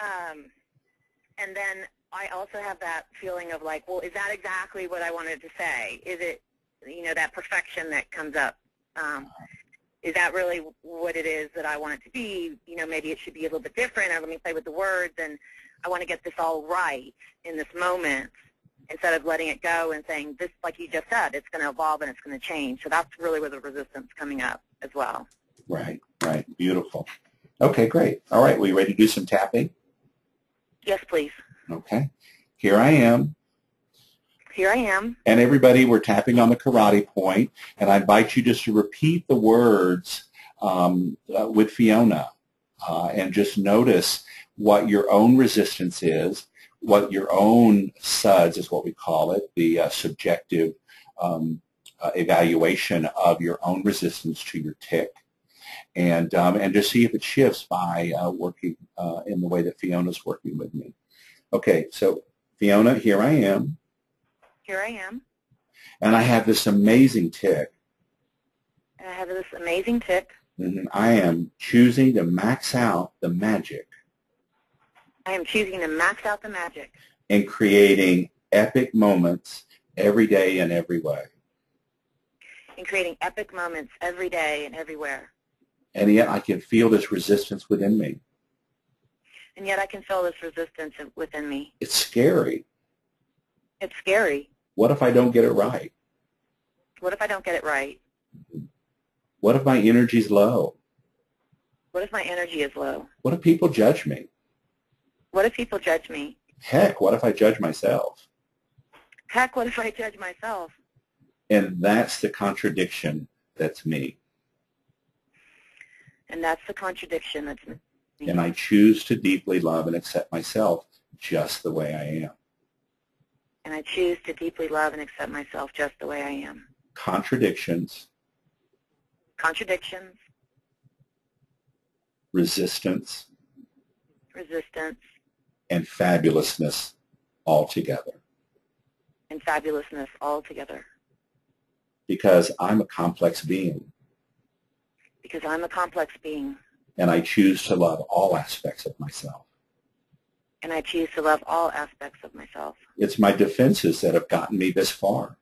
and then I also have that feeling of like, well, is that exactly what I wanted to say? Is it that perfection that comes up, is that really what it is that I want it to be? Maybe it should be a little bit different, or let me play with the words, and I want to get this all right in this moment instead of letting it go and saying, this, like you just said, it's going to evolve and it's going to change. So that's really where the resistance is coming up as well. Right. Beautiful. Okay, great. All right, we ready to do some tapping? Yes, please. Okay. Here I am. Here I am. And everybody, we're tapping on the karate point, and I invite you just to repeat the words with Fiona and just notice what your own resistance is, what your own SUDS is what we call it, the subjective evaluation of your own resistance to your tic, and just see if it shifts by working in the way that Fiona's working with me. Okay, so Fiona, here I am. Here I am. And I have this amazing tic. And I have this amazing tic. I am choosing to max out the magic. I am choosing to max out the magic. And creating epic moments every day and every way. And creating epic moments every day and everywhere. And yet I can feel this resistance within me. And yet I can feel this resistance within me. It's scary. It's scary. What if I don't get it right? What if I don't get it right? What if my energy's low? What if my energy is low? What if people judge me? What if people judge me? Heck, what if I judge myself? Heck, what if I judge myself? And that's the contradiction that's me. And that's the contradiction that's me. And I choose to deeply love and accept myself just the way I am. And I choose to deeply love and accept myself just the way I am. Contradictions. Contradictions. Resistance. Resistance. And fabulousness all together. And fabulousness all together. Because I'm a complex being. Because I'm a complex being. And I choose to love all aspects of myself. And I choose to love all aspects of myself. It's my defenses that have gotten me this far.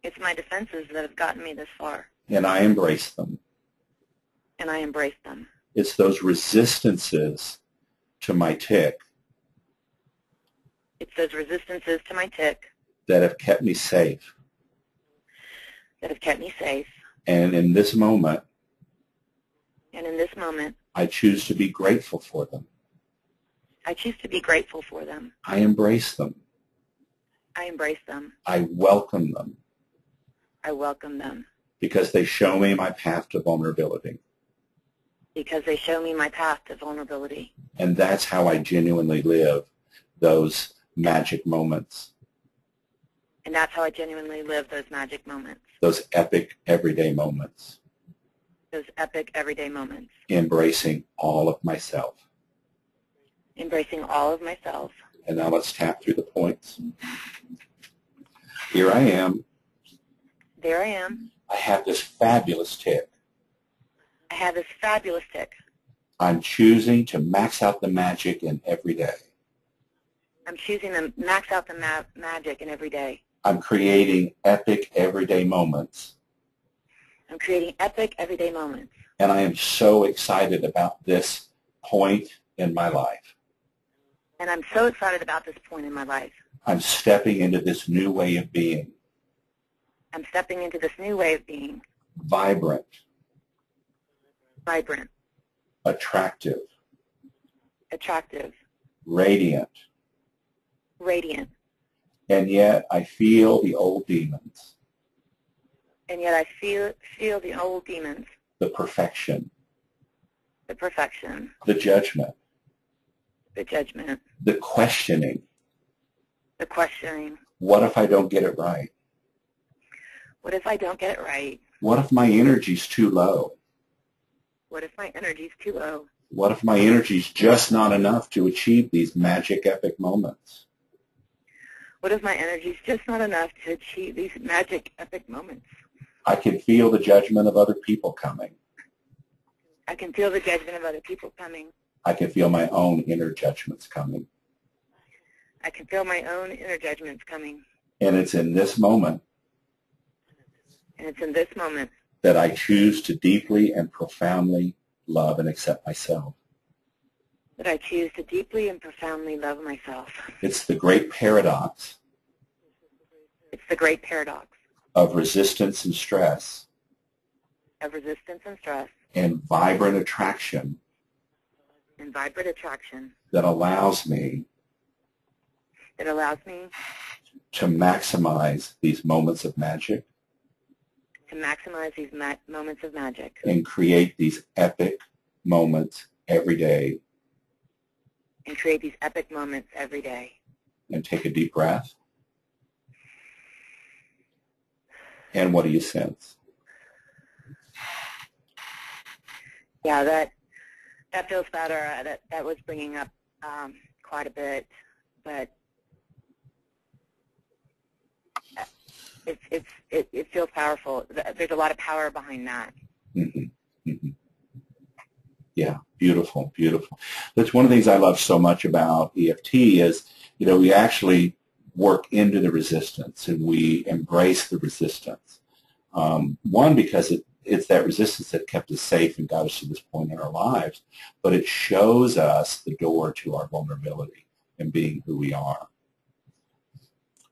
It's my defenses that have gotten me this far. And I embrace them. And I embrace them. It's those resistances to my tic. It's those resistances to my tic. That have kept me safe. That have kept me safe. And in this moment. And in this moment. I choose to be grateful for them. I choose to be grateful for them. I embrace them. I embrace them. I welcome them. I welcome them. Because they show me my path to vulnerability. Because they show me my path to vulnerability. And that's how I genuinely live those magic moments. And that's how I genuinely live those magic moments. Those epic everyday moments. Those epic everyday moments. Embracing all of myself. Embracing all of myself. And now let's tap through the points. Here I am. There I am. I have this fabulous tic. I have this fabulous tic. I'm choosing to max out the magic in every day. I'm choosing to max out the magic in every day. I'm creating epic everyday moments. I'm creating epic everyday moments. And I am so excited about this point in my life. And I'm so excited about this point in my life. I'm stepping into this new way of being. I'm stepping into this new way of being. Vibrant. Vibrant. Attractive. Attractive. Radiant. Radiant. And yet I feel the old demons. And yet I feel the old demons. The perfection. The perfection. The judgment. The judgment. The questioning. The questioning. What if I don't get it right? What if I don't get it right? What if my energy's too low? What if my energy's too low? What if my energy's just not enough to achieve these magic epic moments? What if my energy's just not enough to achieve these magic epic moments? I can feel the judgment of other people coming. I can feel the judgment of other people coming. I can feel my own inner judgments coming. I can feel my own inner judgments coming. And it's in this moment. And it's in this moment. That I choose to deeply and profoundly love and accept myself. That I choose to deeply and profoundly love myself. It's the great paradox. It's the great paradox. Of resistance and stress. Of resistance and stress. And vibrant attraction. And vibrant attraction. That allows me that allows me to maximize these moments of magic to maximize these moments of magic and create these epic moments every day. and create these epic moments every day. And take a deep breath. And what do you sense? Yeah, that feels better. That was bringing up quite a bit, but it feels powerful. There's a lot of power behind that. Mm-hmm. Mm-hmm. Yeah, beautiful, beautiful. That's one of the things I love so much about EFT is, we actually work into the resistance and we embrace the resistance. One, because it's that resistance that kept us safe and got us to this point in our lives, but it shows us the door to our vulnerability and being who we are.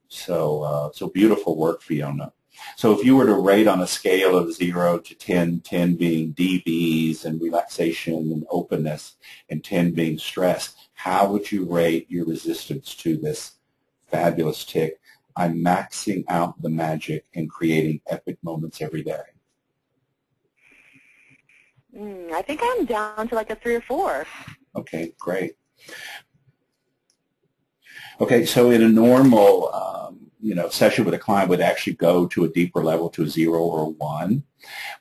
So beautiful work, Fiona. So if you were to rate on a scale of 0 to 10, 10 being deep ease and relaxation and openness, and 10 being stress, how would you rate your resistance to this fabulous tick? I'm maxing out the magic and creating epic moments every day. I think I'm down to like a 3 or 4. Okay, great. Okay, so in a normal session with a client would actually go to a deeper level, to a 0 or a 1.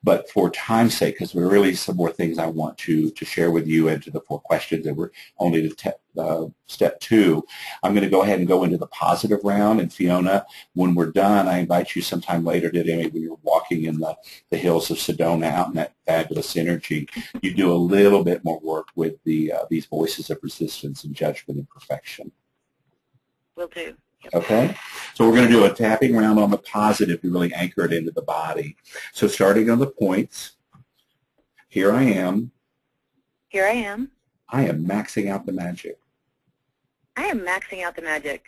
But for time's sake, because there are really some more things I want to share with you into the 4 questions that we're only to step 2, I'm going to go ahead and go into the positive round. And Fiona, when we're done, I invite you sometime later today when you're walking in the hills of Sedona out in that fabulous energy, you do a little bit more work with these voices of resistance and judgment and perfection. Will do. Okay? So we're going to do a tapping round on the positive to really anchor it into the body. So starting on the points, here I am. Here I am. I am maxing out the magic. I am maxing out the magic.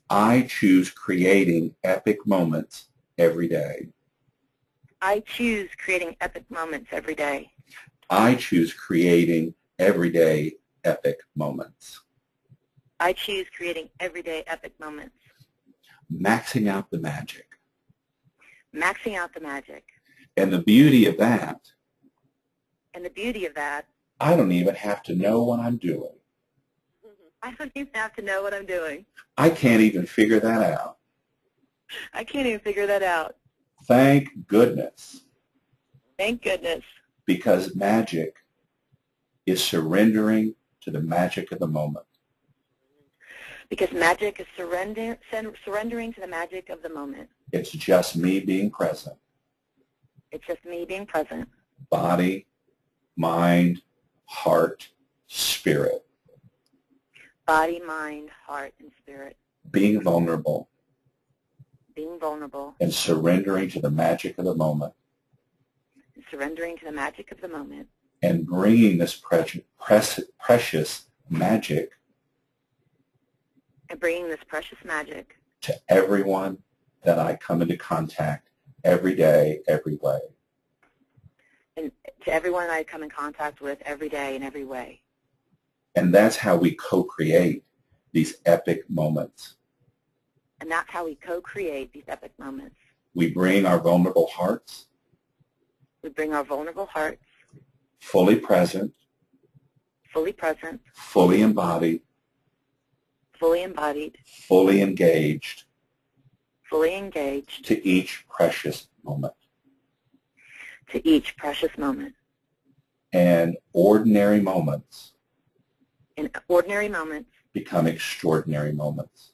I choose creating epic moments every day. I choose creating epic moments every day. I choose creating everyday epic moments. I choose creating everyday epic moments. Maxing out the magic. Maxing out the magic. And the beauty of that, And the beauty of that, I don't even have to know what I'm doing. I don't even have to know what I'm doing. I can't even figure that out. I can't even figure that out. Thank goodness. Thank goodness. Because magic is surrendering to the magic of the moment. Because magic is surrendering to the magic of the moment. It's just me being present. It's just me being present. Body, mind, heart, spirit. Body, mind, heart, and spirit. Being vulnerable. Being vulnerable. And surrendering to the magic of the moment. And surrendering to the magic of the moment. And bringing this precious magic and bringing this precious magic to everyone that I come into contact every day, every way. And to everyone I come in contact with every day in every way. And that's how we co-create these epic moments. And that's how we co-create these epic moments. We bring our vulnerable hearts. We bring our vulnerable hearts. Fully present. Fully present. Fully embodied. Fully embodied. Fully engaged. Fully engaged. To each precious moment. To each precious moment. And ordinary moments. And ordinary moments. Become extraordinary moments.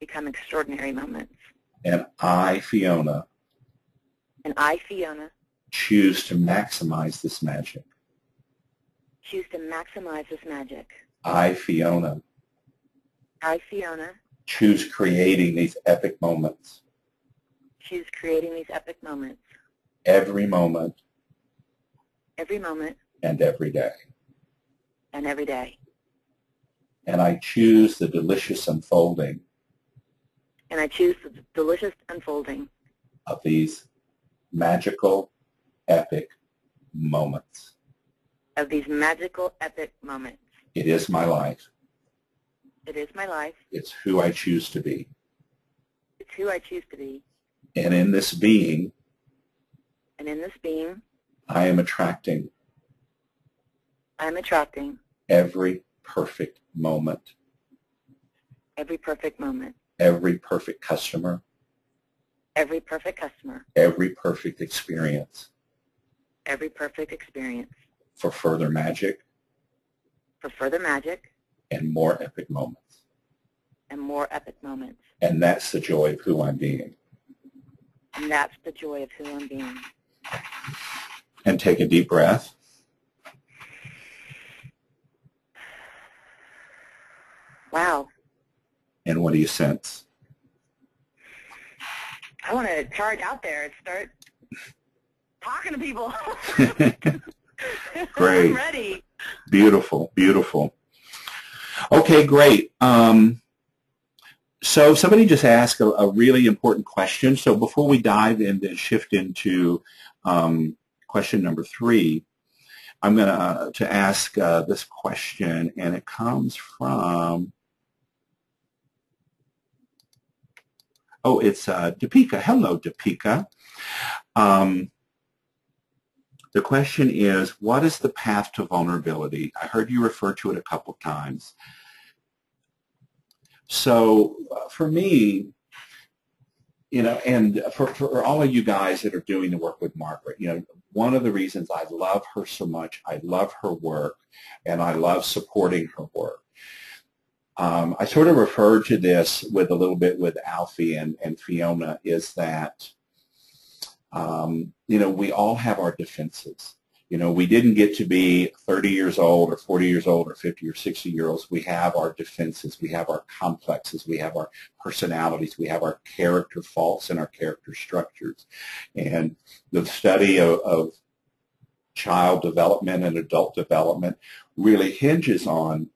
Become extraordinary moments. And I, Fiona. And I, Fiona. Choose to maximize this magic. Choose to maximize this magic. I, Fiona. I, Fiona. Choose creating these epic moments. Choose creating these epic moments. Every moment. Every moment. And every day. And every day. And I choose the delicious unfolding. And I choose the delicious unfolding. Of these magical, epic moments. Of these magical, epic moments. It is my life. It is my life. It's who I choose to be. It's who I choose to be. And in this being, I am attracting every perfect moment, every perfect moment, every perfect customer, every perfect customer, every perfect experience every perfect experience for further magic and more epic moments. and more epic moments. And that's the joy of who I'm being. And that's the joy of who I'm being. And take a deep breath. Wow. And what do you sense? I want to charge out there and start talking to people. Great. I'm ready. Beautiful, beautiful. Okay, great. So somebody just asked a really important question. So before we dive in and shift into question number 3, I'm going to ask this question, and it comes from, it's Deepika. Hello, Deepika. The question is, what is the path to vulnerability? I heard you refer to it a couple times. So for me, and for all of you guys that are doing the work with Margaret, one of the reasons I love her so much, I love her work, and I love supporting her work. I sort of referred to this with a little bit with Alfie and Fiona, is that, we all have our defenses. We didn't get to be 30 years old or 40 years old or 50 or 60 years old. We have our defenses. We have our complexes. We have our personalities. We have our character faults and our character structures. And the study of child development and adult development really hinges on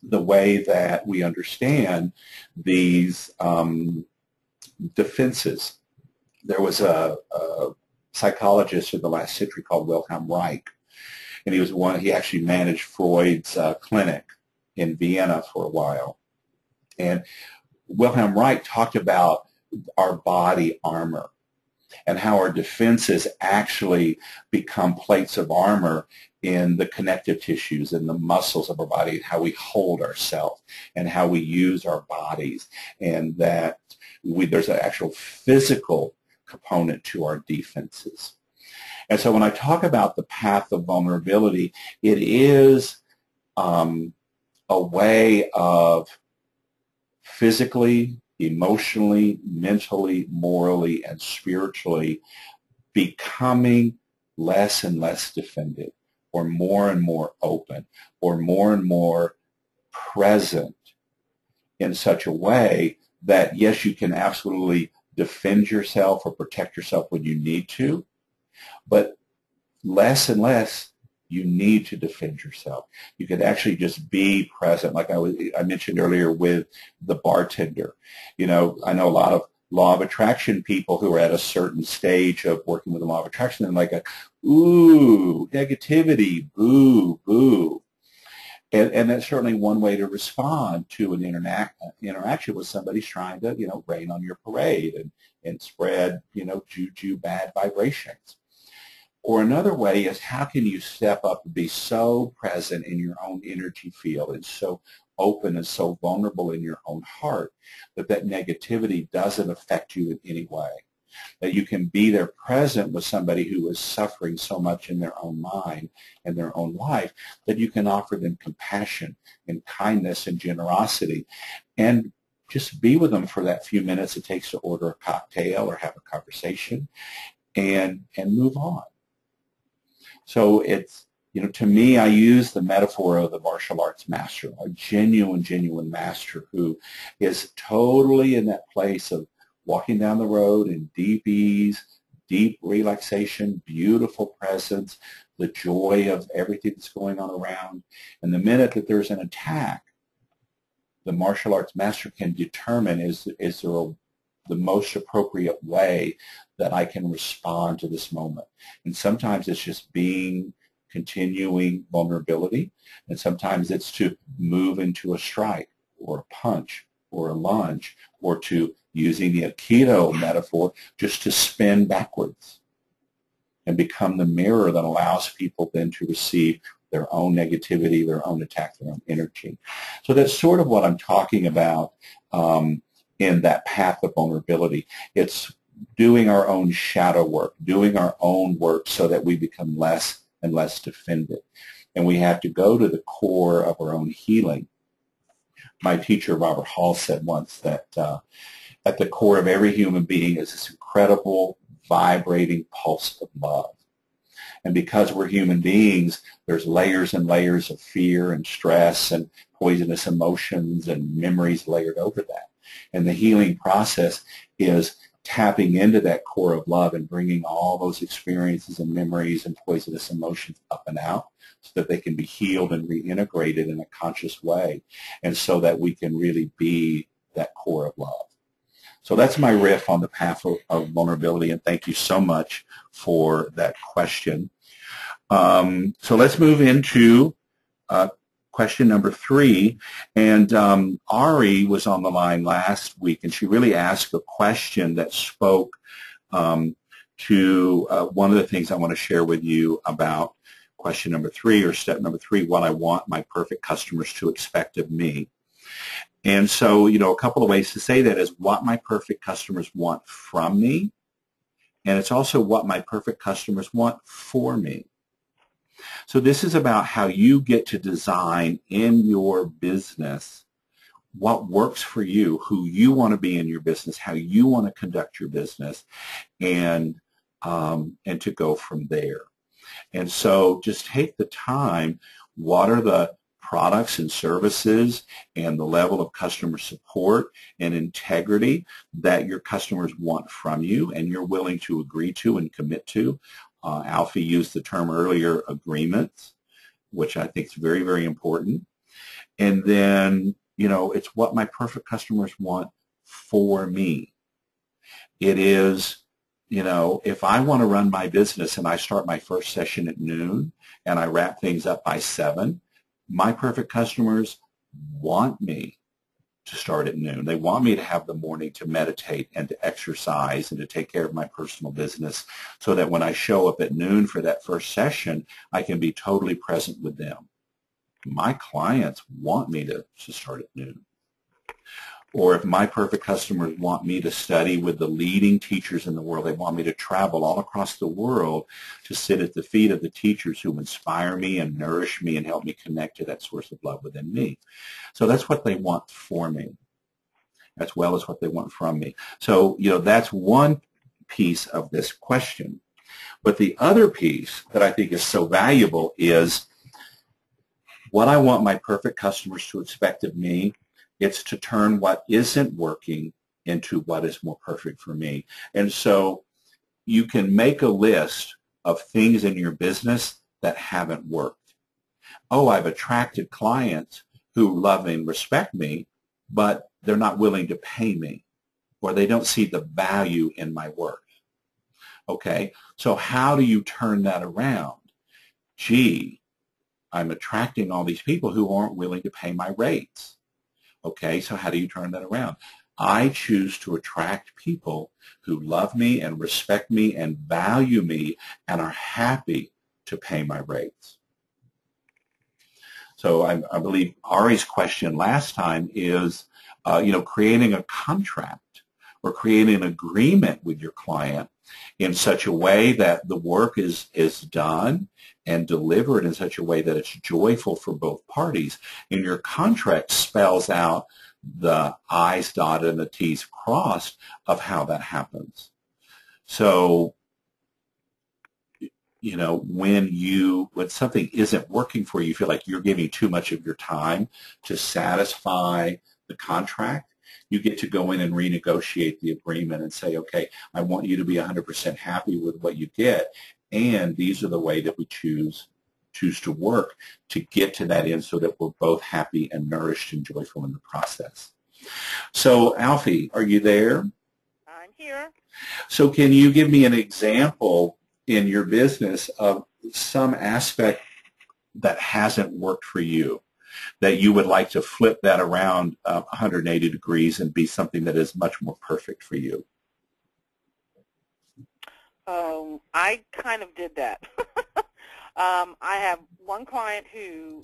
the way that we understand these defenses. There was a psychologist in the last century called Wilhelm Reich, and he actually managed Freud's clinic in Vienna for a while. And Wilhelm Reich talked about our body armor and how our defenses actually become plates of armor in the connective tissues and the muscles of our body, and how we hold ourselves and how we use our bodies, and that there's an actual physical component to our defenses. And so when I talk about the path of vulnerability, it is a way of physically, emotionally, mentally, morally, and spiritually becoming less and less defended, or more and more open, or more and more present in such a way that, yes, you can absolutely defend yourself or protect yourself when you need to, but less and less you need to defend yourself. You can actually just be present, like I mentioned earlier with the bartender. I know a lot of law of attraction people who are at a certain stage of working with the law of attraction, and like, ooh, negativity, boo, boo. And that's certainly one way to respond to an interaction with somebody trying to, rain on your parade and spread, juju, bad vibrations. Or another way is, how can you step up and be so present in your own energy field and so open and so vulnerable in your own heart that negativity doesn't affect you in any way? That you can be there present with somebody who is suffering so much in their own mind and their own life, that you can offer them compassion and kindness and generosity, and just be with them for that few minutes it takes to order a cocktail or have a conversation and move on. So it's, to me, I use the metaphor of the martial arts master, a genuine master who is totally in that place of walking down the road in deep ease, deep relaxation, beautiful presence, the joy of everything that's going on around. And the minute that there's an attack, the martial arts master can determine, is there the most appropriate way that I can respond to this moment. And sometimes it's just continuing vulnerability, and sometimes it's to move into a strike or a punch or a lunge, or to, using the Aikido metaphor, just to spin backwards and become the mirror that allows people then to receive their own negativity, their own attack, their own energy. So that's sort of what I'm talking about in that path of vulnerability. It's doing our own shadow work, doing our own work so that we become less and less defended. And we have to go to the core of our own healing. My teacher, Robert Hall, said once that at the core of every human being is this incredible vibrating pulse of love. And because we're human beings, there's layers and layers of fear and stress and poisonous emotions and memories layered over that. And the healing process is tapping into that core of love and bringing all those experiences and memories and poisonous emotions up and out so that they can be healed and reintegrated in a conscious way, and so that we can really be that core of love. So that's my riff on the path of vulnerability, and thank you so much for that question. So let's move into question number 3. And Ari was on the line last week, and she really asked a question that spoke to one of the things I want to share with you about question number 3, or step number 3, what I want my perfect customers to expect of me. And so, you know, a couple of ways to say that is what my perfect customers want from me, and it's also what my perfect customers want for me. So this is about how you get to design in your business what works for you, who you want to be in your business, how you want to conduct your business, and to go from there. And so just take the time. What are the products and services and the level of customer support and integrity that your customers want from you and you're willing to agree to and commit to? Alfie used the term earlier, agreements, which I think is very, very important. And then, you know, it's what my perfect customers want for me. It is, you know, if I want to run my business and I start my first session at noon and I wrap things up by 7, my perfect customers want me to start at noon. They want me to have the morning to meditate and to exercise and to take care of my personal business so that when I show up at noon for that first session, I can be totally present with them. My clients want me to start at noon. Or if my perfect customers want me to study with the leading teachers in the world, they want me to travel all across the world to sit at the feet of the teachers who inspire me and nourish me and help me connect to that source of love within me. So that's what they want for me, as well as what they want from me. So, you know, that's one piece of this question. But the other piece that I think is so valuable is what I want my perfect customers to expect of me. It's to turn what isn't working into what is more perfect for me. And so you can make a list of things in your business that haven't worked. Oh, I've attracted clients who love and respect me, but they're not willing to pay me, or they don't see the value in my work. Okay, so how do you turn that around? Gee, I'm attracting all these people who aren't willing to pay my rates. Okay, so how do you turn that around? I choose to attract people who love me and respect me and value me and are happy to pay my rates. So I believe Ari's question last time is, you know, creating a contract or creating an agreement with your client in such a way that the work is done and delivered in such a way that it's joyful for both parties. And your contract spells out the I's dotted and the T's crossed of how that happens. So, you know, when something isn't working for you, you feel like you're giving too much of your time to satisfy the contract, you get to go in and renegotiate the agreement and say, okay, I want you to be 100% happy with what you get, and these are the way that we choose to work to get to that end so that we're both happy and nourished and joyful in the process. So, Alfie, are you there? I'm here. So can you give me an example in your business of some aspect that hasn't worked for you? that you would like to flip that around 180 degrees and be something that is much more perfect for you? I kind of did that. I have one client who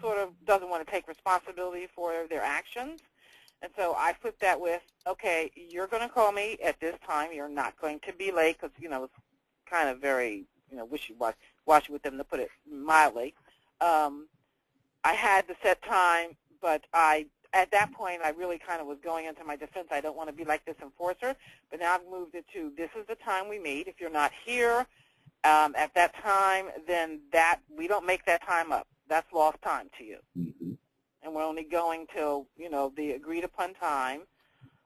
sort of doesn't want to take responsibility for their actions. And so I flipped that with, okay, you're going to call me at this time. You're not going to be late because, it's kind of very, wishy-washy with them, to put it mildly. I had the set time, but at that point, I really kind of was going into my defense. I don't want to be like this enforcer, but now I've moved it to, this is the time we meet. If you're not here at that time, then we don't make that time up. That's lost time to you. Mm-hmm. And we're only going till, the agreed upon time.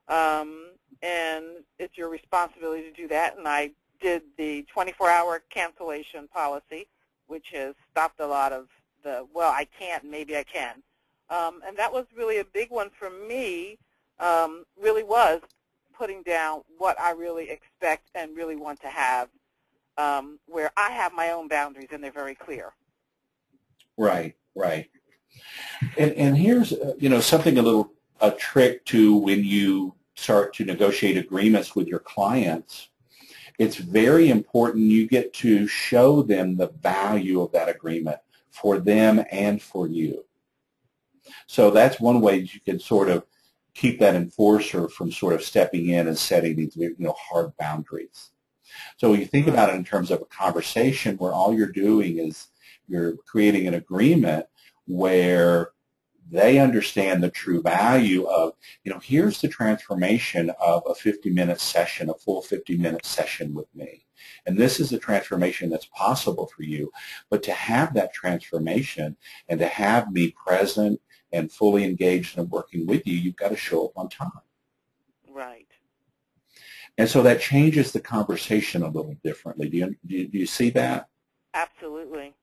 And it's your responsibility to do that. And I did the 24-hour cancellation policy, which has stopped a lot of I can't, maybe I can. And that was really a big one for me, really was putting down what I really expect and really want to have, where I have my own boundaries and they're very clear. Right, right. And here's, something a trick to when you start to negotiate agreements with your clients. It's very important you get to show them the value of that agreement for them and for you. So that's one way you can sort of keep that enforcer from sort of stepping in and setting these, hard boundaries. So when you think about it in terms of a conversation where all you're doing is you're creating an agreement where they understand the true value of, here's the transformation of a 50-minute session, a full 50-minute session with me. And this is the transformation that's possible for you. But to have that transformation and to have me present and fully engaged in working with you, you've got to show up on time. Right. And so that changes the conversation a little differently. Do you see that? Absolutely.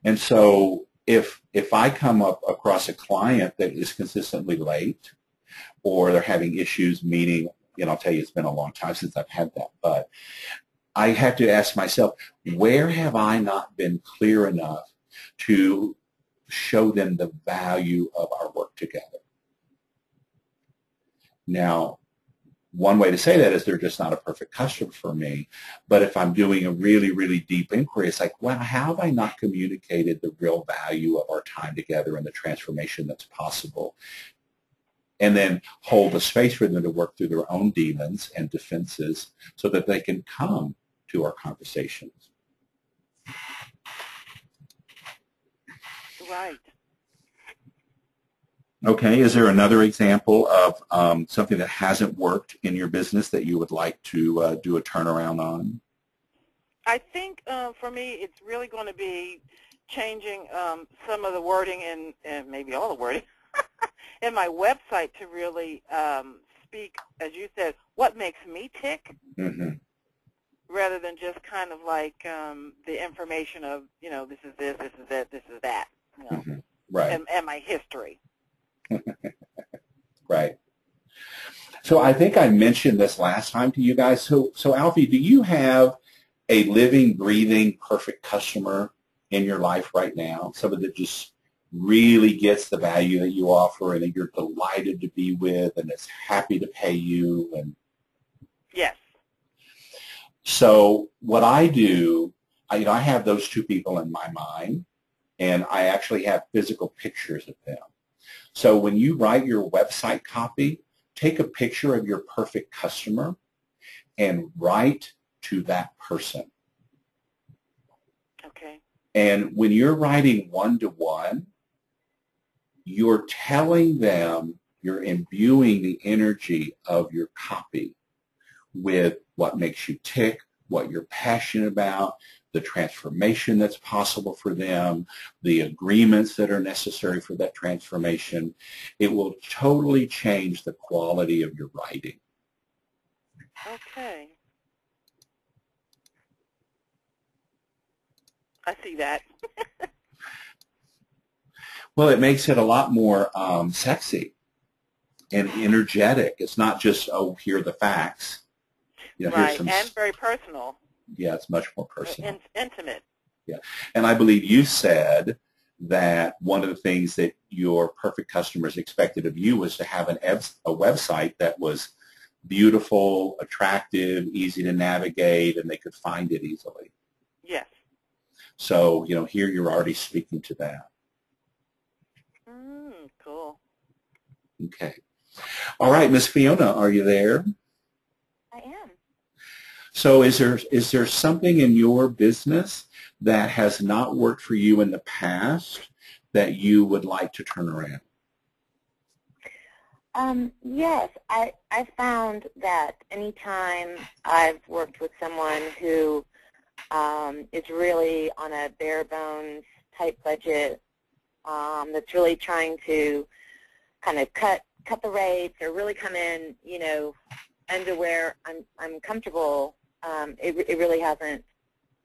And so if I come up across a client that is consistently late or they're having issues meeting, I'll tell you it's been a long time since I've had that, but I have to ask myself, where have I not been clear enough to show them the value of our work together? Now, one way to say that is they're just not a perfect customer for me. But if I'm doing a really, really deep inquiry, it's like, well, how have I not communicated the real value of our time together and the transformation that's possible? And then hold the space for them to work through their own demons and defenses so that they can come to our conversations. Right. Okay, is there another example of something that hasn't worked in your business that you would like to do a turnaround on? I think for me it's really going to be changing some of the wording and maybe all the wording in my website to really speak, as you said, what makes me tick, rather than just kind of like the information of, this is this, this is that, this is that, Right. and my history. Right. So I think I mentioned this last time to you guys. So Alfie, do you have a living, breathing, perfect customer in your life right now? Somebody that just really gets the value that you offer and that you're delighted to be with and is happy to pay you? And yes. So what I do, I have those two people in my mind, and I actually have physical pictures of them. So when you write your website copy, take a picture of your perfect customer and write to that person. Okay. And when you're writing one-to-one, you're telling them, you're imbuing the energy of your copy with what makes you tick, what you're passionate about, the transformation that's possible for them, the agreements that are necessary for that transformation. It will totally change the quality of your writing. Okay. I see that. Well, it makes it a lot more sexy and energetic. It's not just, oh, here are the facts. Right, and very personal. Yeah, it's much more personal. Intimate. Yeah, and I believe you said that one of the things that your perfect customers expected of you was to have a website that was beautiful, attractive, easy to navigate, and they could find it easily. Yes. So, here you're already speaking to that. Cool. Okay. All right, Miss Fiona, are you there? I am. So is there something in your business that has not worked for you in the past that you would like to turn around? Yes, I found that anytime I've worked with someone who is really on a bare bones type budget, that's really trying to kind of cut the rates or really come in, under where I'm comfortable, it really hasn't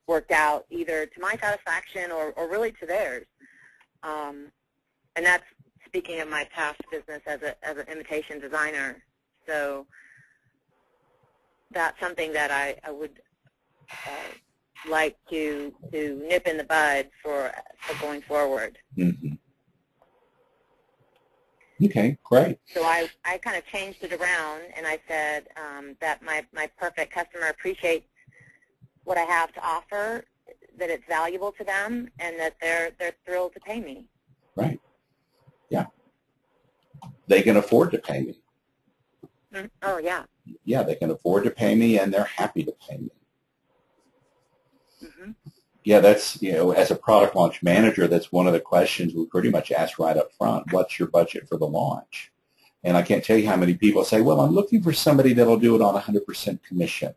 worked out either to my satisfaction or really to theirs. And that's speaking of my past business as an imitation designer. So that's something that I would like to nip in the bud for going forward. Mm-hmm. Okay, great. So I kind of changed it around, and I said that my perfect customer appreciates what I have to offer, that it's valuable to them, and that they're thrilled to pay me. Right. Yeah. They can afford to pay me. Oh, yeah. Yeah, they can afford to pay me, and they're happy to pay me. Mm-hmm. Yeah, that's, as a product launch manager, that's one of the questions we pretty much ask right up front. What's your budget for the launch? And I can't tell you how many people say, well, I'm looking for somebody that'll do it on 100% commission.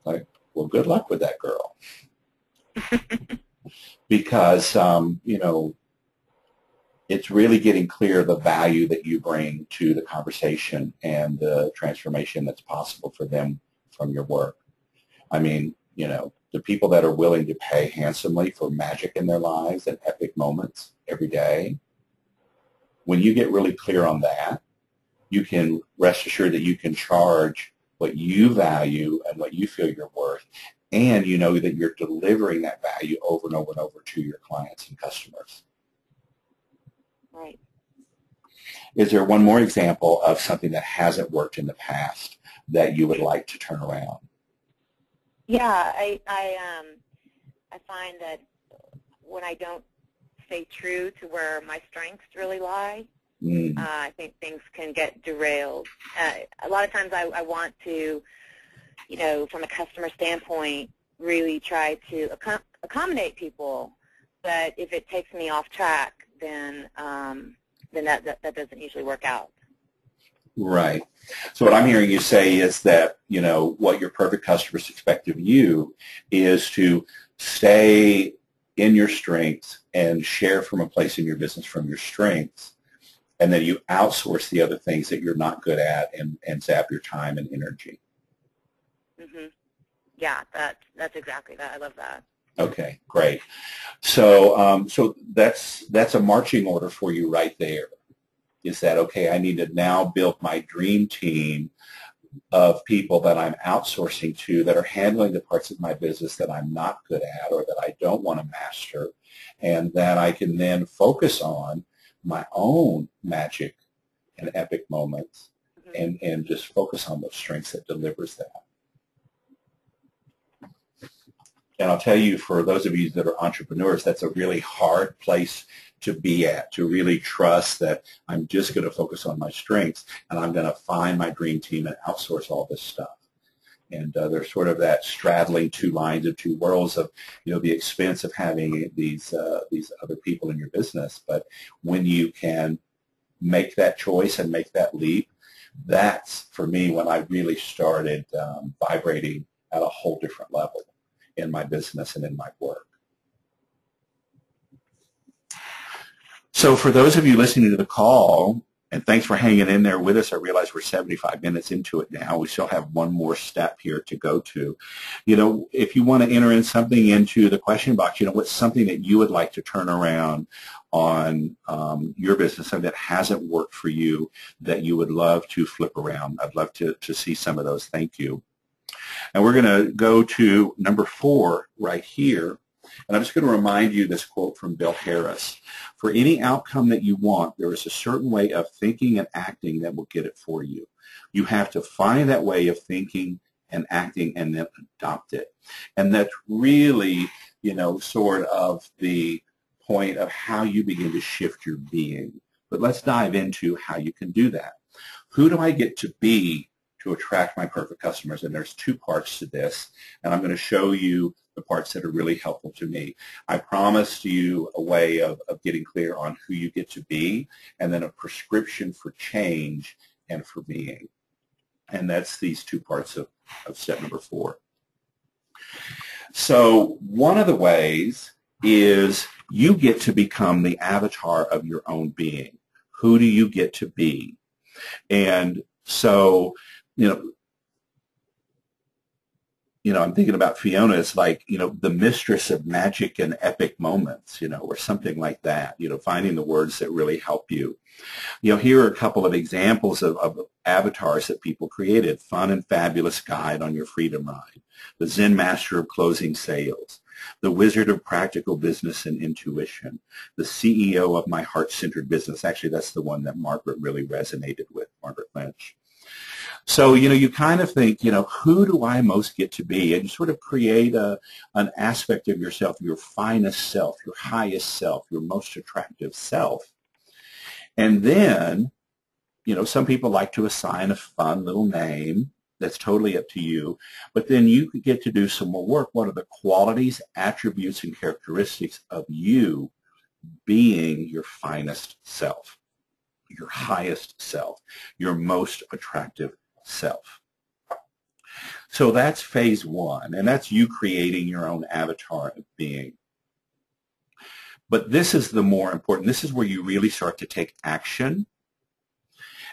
Like, well, good luck with that, girl. Because, it's really getting clear the value that you bring to the conversation and the transformation that's possible for them from your work. I mean, the people that are willing to pay handsomely for magic in their lives and epic moments every day, when you get really clear on that, you can rest assured that you can charge what you value and what you feel you're worth, and you know that you're delivering that value over and over and over to your clients and customers. Right. Is there one more example of something that hasn't worked in the past that you would like to turn around? Yeah, I find that when I don't stay true to where my strengths really lie, I think things can get derailed. A lot of times I want to, from a customer standpoint, really try to accommodate people, but if it takes me off track, then that doesn't usually work out. Right. So what I'm hearing you say is that, what your perfect customers expect of you is to stay in your strengths and share from a place in your business from your strengths, and then you outsource the other things that you're not good at and zap your time and energy. Mm-hmm. Yeah, that's exactly that. I love that. Okay, great. So so that's a marching order for you right there. Is that, okay, I need to now build my dream team of people that I'm outsourcing to that are handling the parts of my business that I'm not good at or that I don't want to master, and that I can then focus on my own magic and epic moments, and just focus on those strengths that delivers that. And I'll tell you, for those of you that are entrepreneurs, that's a really hard place to be at, to really trust that I'm just going to focus on my strengths and I'm going to find my dream team and outsource all this stuff. And there's sort of that straddling two lines of two worlds of, the expense of having these other people in your business. But when you can make that choice and make that leap, that's, for me, when I really started vibrating at a whole different level in my business and in my work. So for those of you listening to the call, and thanks for hanging in there with us. I realize we're 75 minutes into it now. We still have one more step here to go to. If you want to enter in something into the question box, what's something that you would like to turn around on your business, something that hasn't worked for you that you would love to flip around. I'd love to see some of those. Thank you. And we're going to go to number 4 right here. And I'm just going to remind you this quote from Bill Harris. For any outcome that you want, there is a certain way of thinking and acting that will get it for you. You have to find that way of thinking and acting and then adopt it. And that's really, sort of the point of how you begin to shift your being. But let's dive into how you can do that. Who do I get to be to attract my perfect customers? And there's two parts to this, and I'm going to show you the parts that are really helpful to me. I promised you a way of getting clear on who you get to be, and then a prescription for change and for being. And that's these two parts of step number 4. So one of the ways is you get to become the avatar of your own being. Who do you get to be? And so, I'm thinking about Fiona as like, the mistress of magic and epic moments, or something like that, finding the words that really help you. Here are a couple of examples of avatars that people created. Fun and fabulous guide on your freedom ride. The Zen master of closing sales. The wizard of practical business and intuition. The CEO of my heart-centered business. Actually, that's the one that Margaret really resonated with, Margaret Lynch. So, you kind of think, who do I most get to be? And you sort of create an aspect of yourself, your finest self, your highest self, your most attractive self. And then, some people like to assign a fun little name. That's totally up to you. But then you get to do some more work. What are the qualities, attributes, and characteristics of you being your finest self, your highest self, your most attractive self? So that's phase 1, and that's you creating your own avatar of being. But this is the more important. This is where you really start to take action.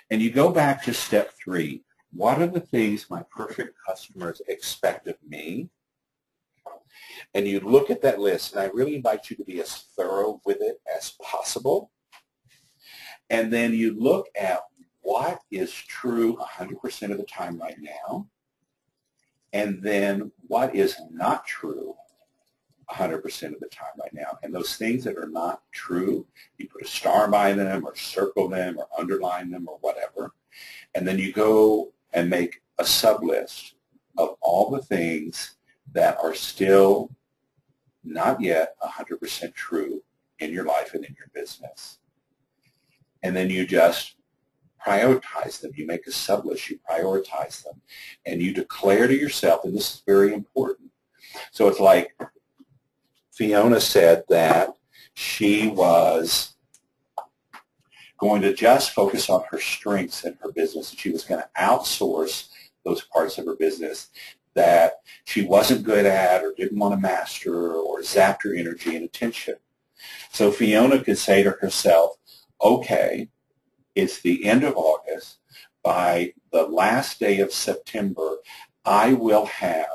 And you go back to step 3. What are the things my perfect customers expect of me? And you look at that list, and I really invite you to be as thorough with it as possible. And then you look at what is true 100% of the time right now, and then what is not true 100% of the time right now. And those things that are not true, you put a star by them or circle them or underline them or whatever. And then you go and make a sub-list of all the things that are still not yet 100% true in your life and in your business. And then you just prioritize them. You make a sub-list, you prioritize them, and you declare to yourself, and this is very important. So it's like Fiona said that she was going to just focus on her strengths in her business, and she was going to outsource those parts of her business that she wasn't good at or didn't want to master or zapped her energy and attention. So Fiona could say to herself, okay, it's the end of August. By the last day of September, I will have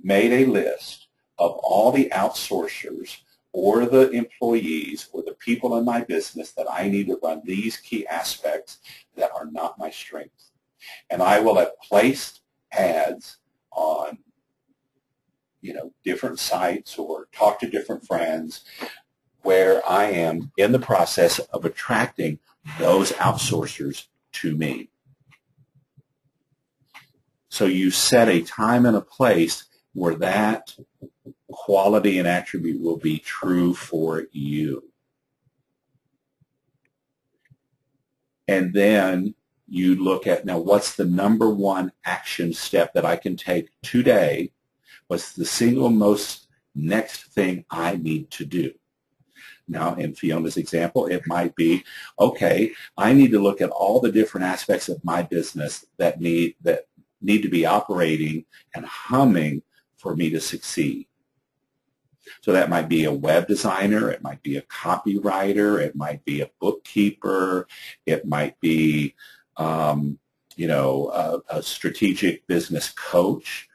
made a list of all the outsourcers or the employees or the people in my business that I need to run these key aspects that are not my strengths. And I will have placed ads on, different sites or talk to different friends where I am in the process of attracting those outsourcers to me. So you set a time and a place where that quality and attribute will be true for you. And then you look at, now what's the number one action step that I can take today? What's the single most next thing I need to do? Now, in Fiona's example, it might be, okay, I need to look at all the different aspects of my business that need to be operating and humming for me to succeed. So that might be a web designer, it might be a copywriter, it might be a bookkeeper, it might be, a strategic business coach.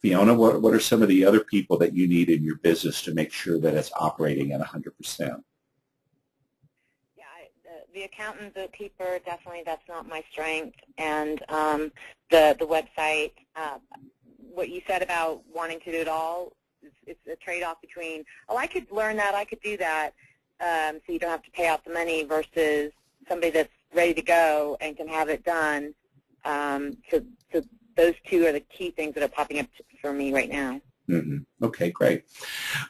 Fiona, what are some of the other people that you need in your business to make sure that it's operating at 100%? Yeah, the accountant, bookkeeper, definitely that's not my strength. And the website, what you said about wanting to do it all, it's a trade-off between, oh, I could learn that, I could do that, so you don't have to pay out the money, versus somebody that's ready to go and can have it done. So those two are the key things that are popping up for me right now. Mm-hmm. Okay, great.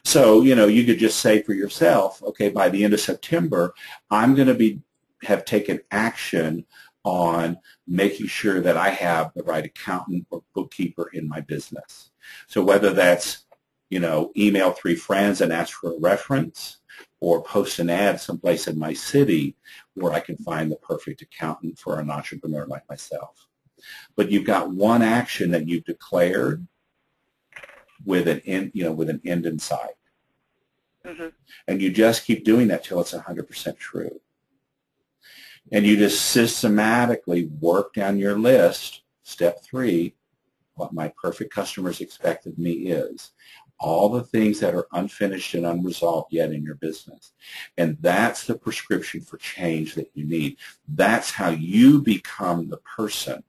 So, you could just say for yourself, okay, by the end of September, I'm going to have taken action on making sure that I have the right accountant or bookkeeper in my business. So whether that's, email 3 friends and ask for a reference, or post an ad someplace in my city where I can find the perfect accountant for an entrepreneur like myself. But you've got one action that you've declared with an end, with an end in sight. Mm-hmm. And you just keep doing that till it's 100% true. And you just systematically work down your list, step 3, what my perfect customers expect of me is. All the things that are unfinished and unresolved yet in your business. And that's the prescription for change that you need. That's how you become the person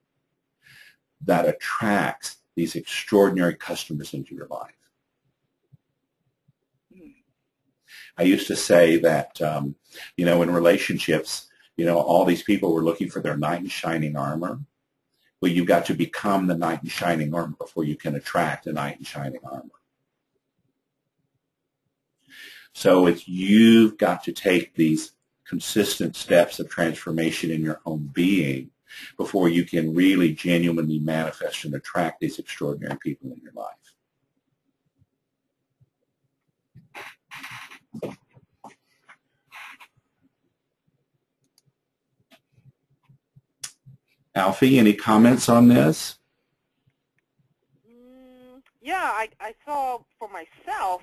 that attracts these extraordinary customers into your life. I used to say that, in relationships, all these people were looking for their knight in shining armor. Well, you've got to become the knight in shining armor before you can attract a knight in shining armor. So you've got to take these consistent steps of transformation in your own being before you can really genuinely manifest and attract these extraordinary people in your life. Alfie, any comments on this? Yeah, I saw for myself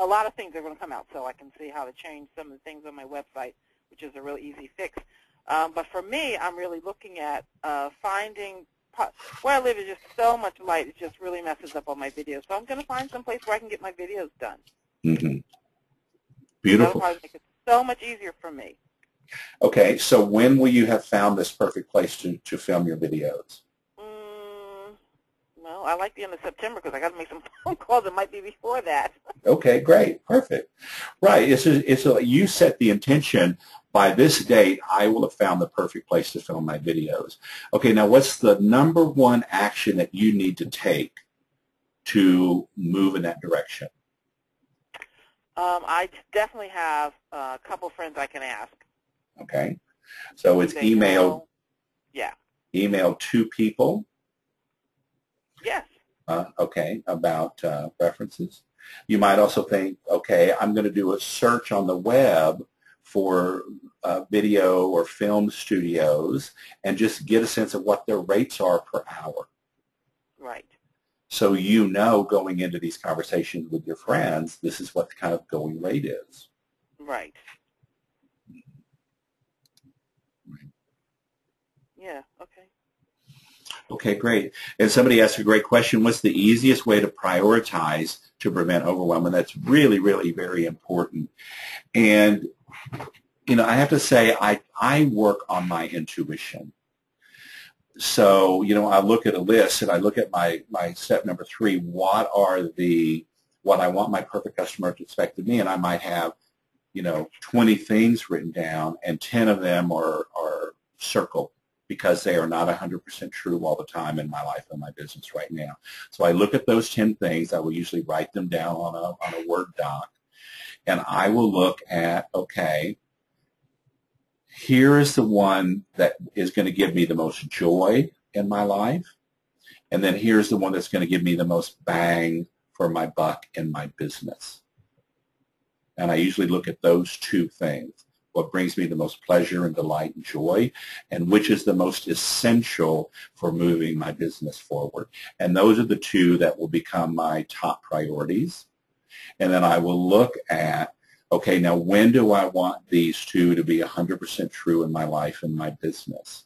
a lot of things are going to come out, so I can see how to change some of the things on my website, which is a real easy fix. But for me, I'm really looking at finding where I live is just so much light, it just really messes up all my videos. So I'm going to find some place where I can get my videos done. Mm-hmm. Beautiful. That'll probably make it so much easier for me. Okay, so when will you have found this perfect place to film your videos? Well, I like the end of September because I got to make some phone calls. It might be before that. Okay, great, perfect. Right, you set the intention. By this date, I will have found the perfect place to film my videos. Okay, now what's the number one action that you need to take to move in that direction? I definitely have a couple friends I can ask. Okay, so it's email. Yeah. Email 2 people. Yes. Okay, about references. You might also think, okay, I'm going to do a search on the web for video or film studios and just get a sense of what their rates are per hour. Right. So going into these conversations with your friends, this is what the kind of going rate is. Right. Yeah, okay. Okay, great. And somebody asked a great question, what's the easiest way to prioritize to prevent overwhelm? And that's really, really very important. And, I have to say I work on my intuition. So, I look at a list and I look at my step number 3, what I want my perfect customer to expect of me, and I might have, 20 things written down and 10 of them are circled because they are not 100% true all the time in my life and my business right now. So I look at those 10 things. I will usually write them down on a Word doc, and I will look at, okay, here is the one that is going to give me the most joy in my life, and then here's the one that's going to give me the most bang for my buck in my business. And I usually look at those 2 things. What brings me the most pleasure and delight and joy, and which is the most essential for moving my business forward. And those are the 2 that will become my top priorities. And then I will look at, okay, now when do I want these 2 to be 100% true in my life and my business?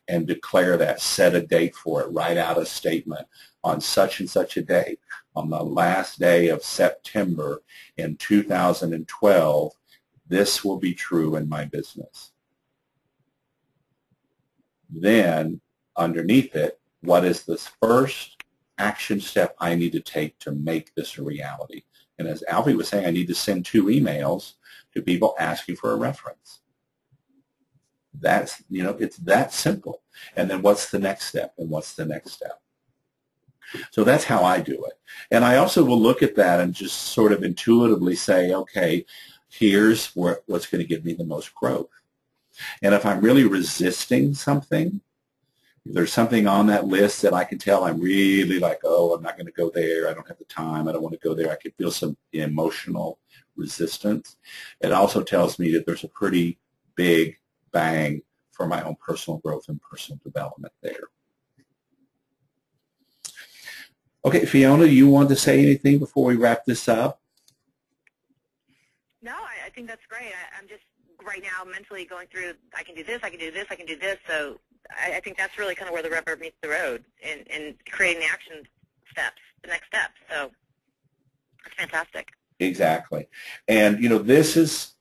And declare that, set a date for it, write out a statement on such and such a date. On the last day of September in 2012, this will be true in my business. Then, underneath it, what is this first action step I need to take to make this a reality? And as Alfie was saying, I need to send 2 emails to people asking for a reference. That's, it's that simple. And then what's the next step? And what's the next step? So that's how I do it. And I also will look at that and just sort of intuitively say, okay, here's what's going to give me the most growth. And if I'm really resisting something, if there's something on that list that I can tell I'm really like, oh, I'm not going to go there, I don't have the time, I don't want to go there, I could feel some emotional resistance. It also tells me that there's a pretty big bang for my own personal growth and personal development there. Okay, Fiona, you want to say anything before we wrap this up? No, I think that's great. I'm just right now mentally going through, I can do this, I can do this, I can do this. So I think that's really kind of where the rubber meets the road in creating the action steps, the next steps. So it's fantastic. Exactly. And, this is,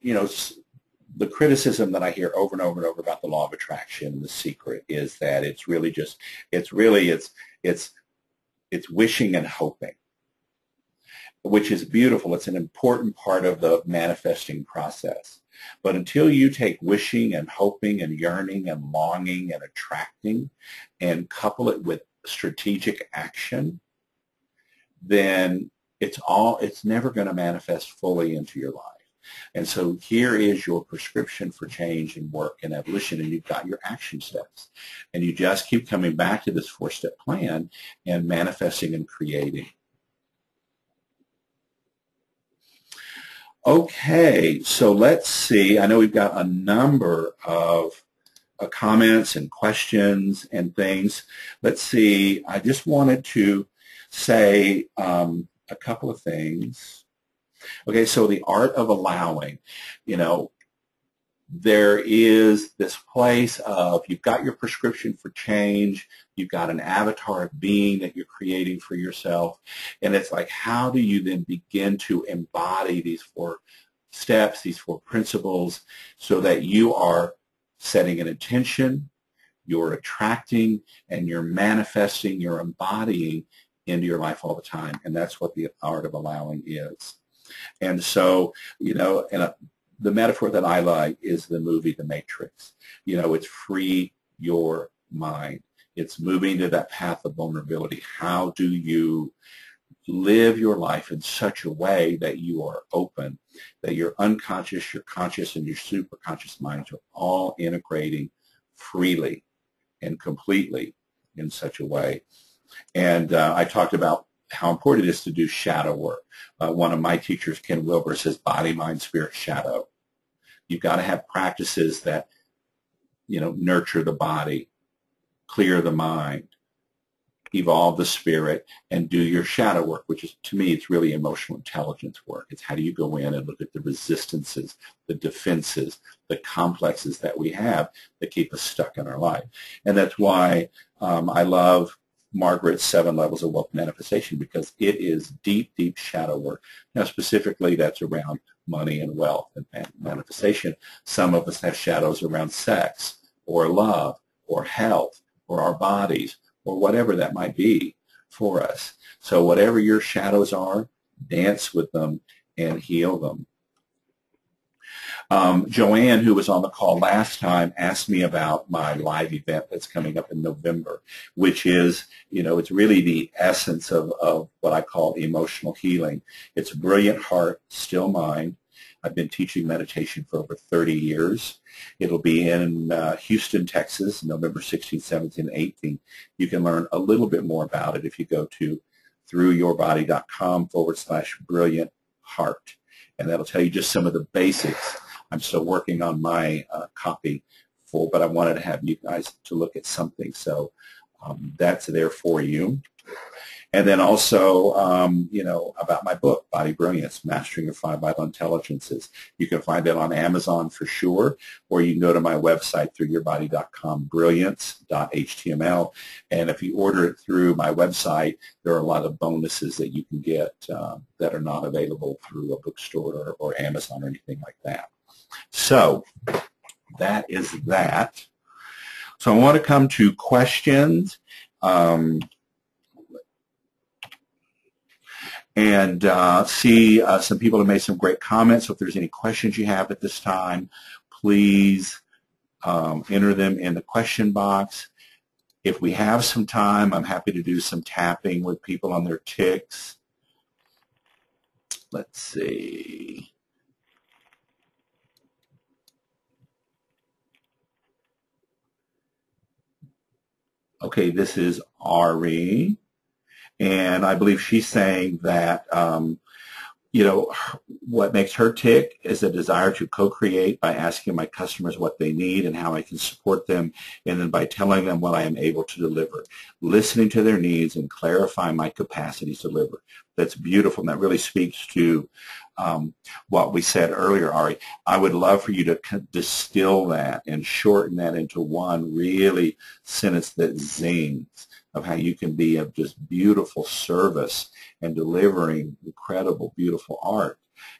the criticism that I hear over and over and over about the law of attraction, the secret, is that it's really just, it's wishing and hoping, which is beautiful. It's an important part of the manifesting process. But until you take wishing and hoping and yearning and longing and attracting and couple it with strategic action, then it's never going to manifest fully into your life. And so here is your prescription for change and work and evolution, and you've got your action steps. And you just keep coming back to this 4-step plan and manifesting and creating. Okay, so let's see. I know we've got a number of comments and questions and things. Let's see. I just wanted to say a couple of things. Okay, so the art of allowing, there is this place of you've got your prescription for change, you've got an avatar of being that you're creating for yourself, and it's like, how do you then begin to embody these 4 steps, these 4 principles, so that you are setting an intention, you're attracting, and you're manifesting, you're embodying into your life all the time. And that's what the art of allowing is. And so, the metaphor that I like is the movie The Matrix. It's free your mind. It's moving to that path of vulnerability. How do you live your life in such a way that you are open, that your unconscious, your conscious, and your superconscious minds are all integrating freely and completely in such a way? And I talked about how important it is to do shadow work. One of my teachers, Ken Wilber, says body, mind, spirit, shadow. You've got to have practices that, nurture the body, clear the mind, evolve the spirit, and do your shadow work, which is, to me, it's really emotional intelligence work. It's how do you go in and look at the resistances, the defenses, the complexes that we have that keep us stuck in our life. And that's why I love Margaret's 7 Levels of Wealth Manifestation, because it is deep, deep shadow work. Now, specifically, that's around money and wealth and manifestation. Some of us have shadows around sex or love or health or our bodies or whatever that might be for us. So whatever your shadows are, dance with them and heal them. Joanne, who was on the call last time, asked me about my live event that's coming up in November, which is, it's really the essence of what I call emotional healing. It's Brilliant Heart, Still Mind. I've been teaching meditation for over 30 years. It'll be in Houston, Texas, November 16th, 17th, and 18th. You can learn a little bit more about it if you go to throughyyourbody.com/brilliant heart. And that'll tell you just some of the basics. I'm still working on my copy but I wanted to have you guys to look at something. So that's there for you. And then also, about my book, Body Brilliance, Mastering Your 5 Vital Intelligences. You can find it on Amazon for sure, or you can go to my website, throughyyourbody.com, brilliance.html. And if you order it through my website, there are a lot of bonuses that you can get that are not available through a bookstore or Amazon or anything like that. So that is that. So I want to come to questions. And see some people have made some great comments. So if there's any questions you have at this time, please enter them in the question box. If we have some time, I'm happy to do some tapping with people on their tics. Let's see. Okay, this is Ari, and I believe she's saying that you know, what makes her tick is a desire to co-create by asking my customers what they need and how I can support them, and then by telling them what I am able to deliver, listening to their needs and clarifying my capacity to deliver. That's beautiful, and that really speaks to what we said earlier, Ari. I would love for you to distill that and shorten that into one really sentence that zings of how you can be of just beautiful service and delivering incredible, beautiful art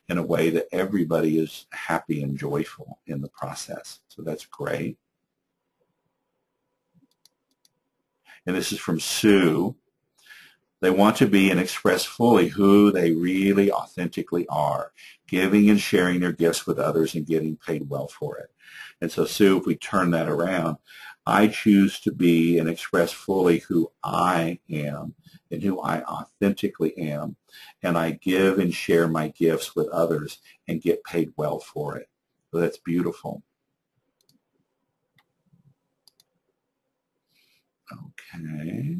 in a way that everybody is happy and joyful in the process. So that's great. And this is from Sue. They want to be and express fully who they really authentically are, giving and sharing their gifts with others and getting paid well for it. And so, Sue, if we turn that around, I choose to be and express fully who I am and who I authentically am, and I give and share my gifts with others and get paid well for it. So that's beautiful. Okay.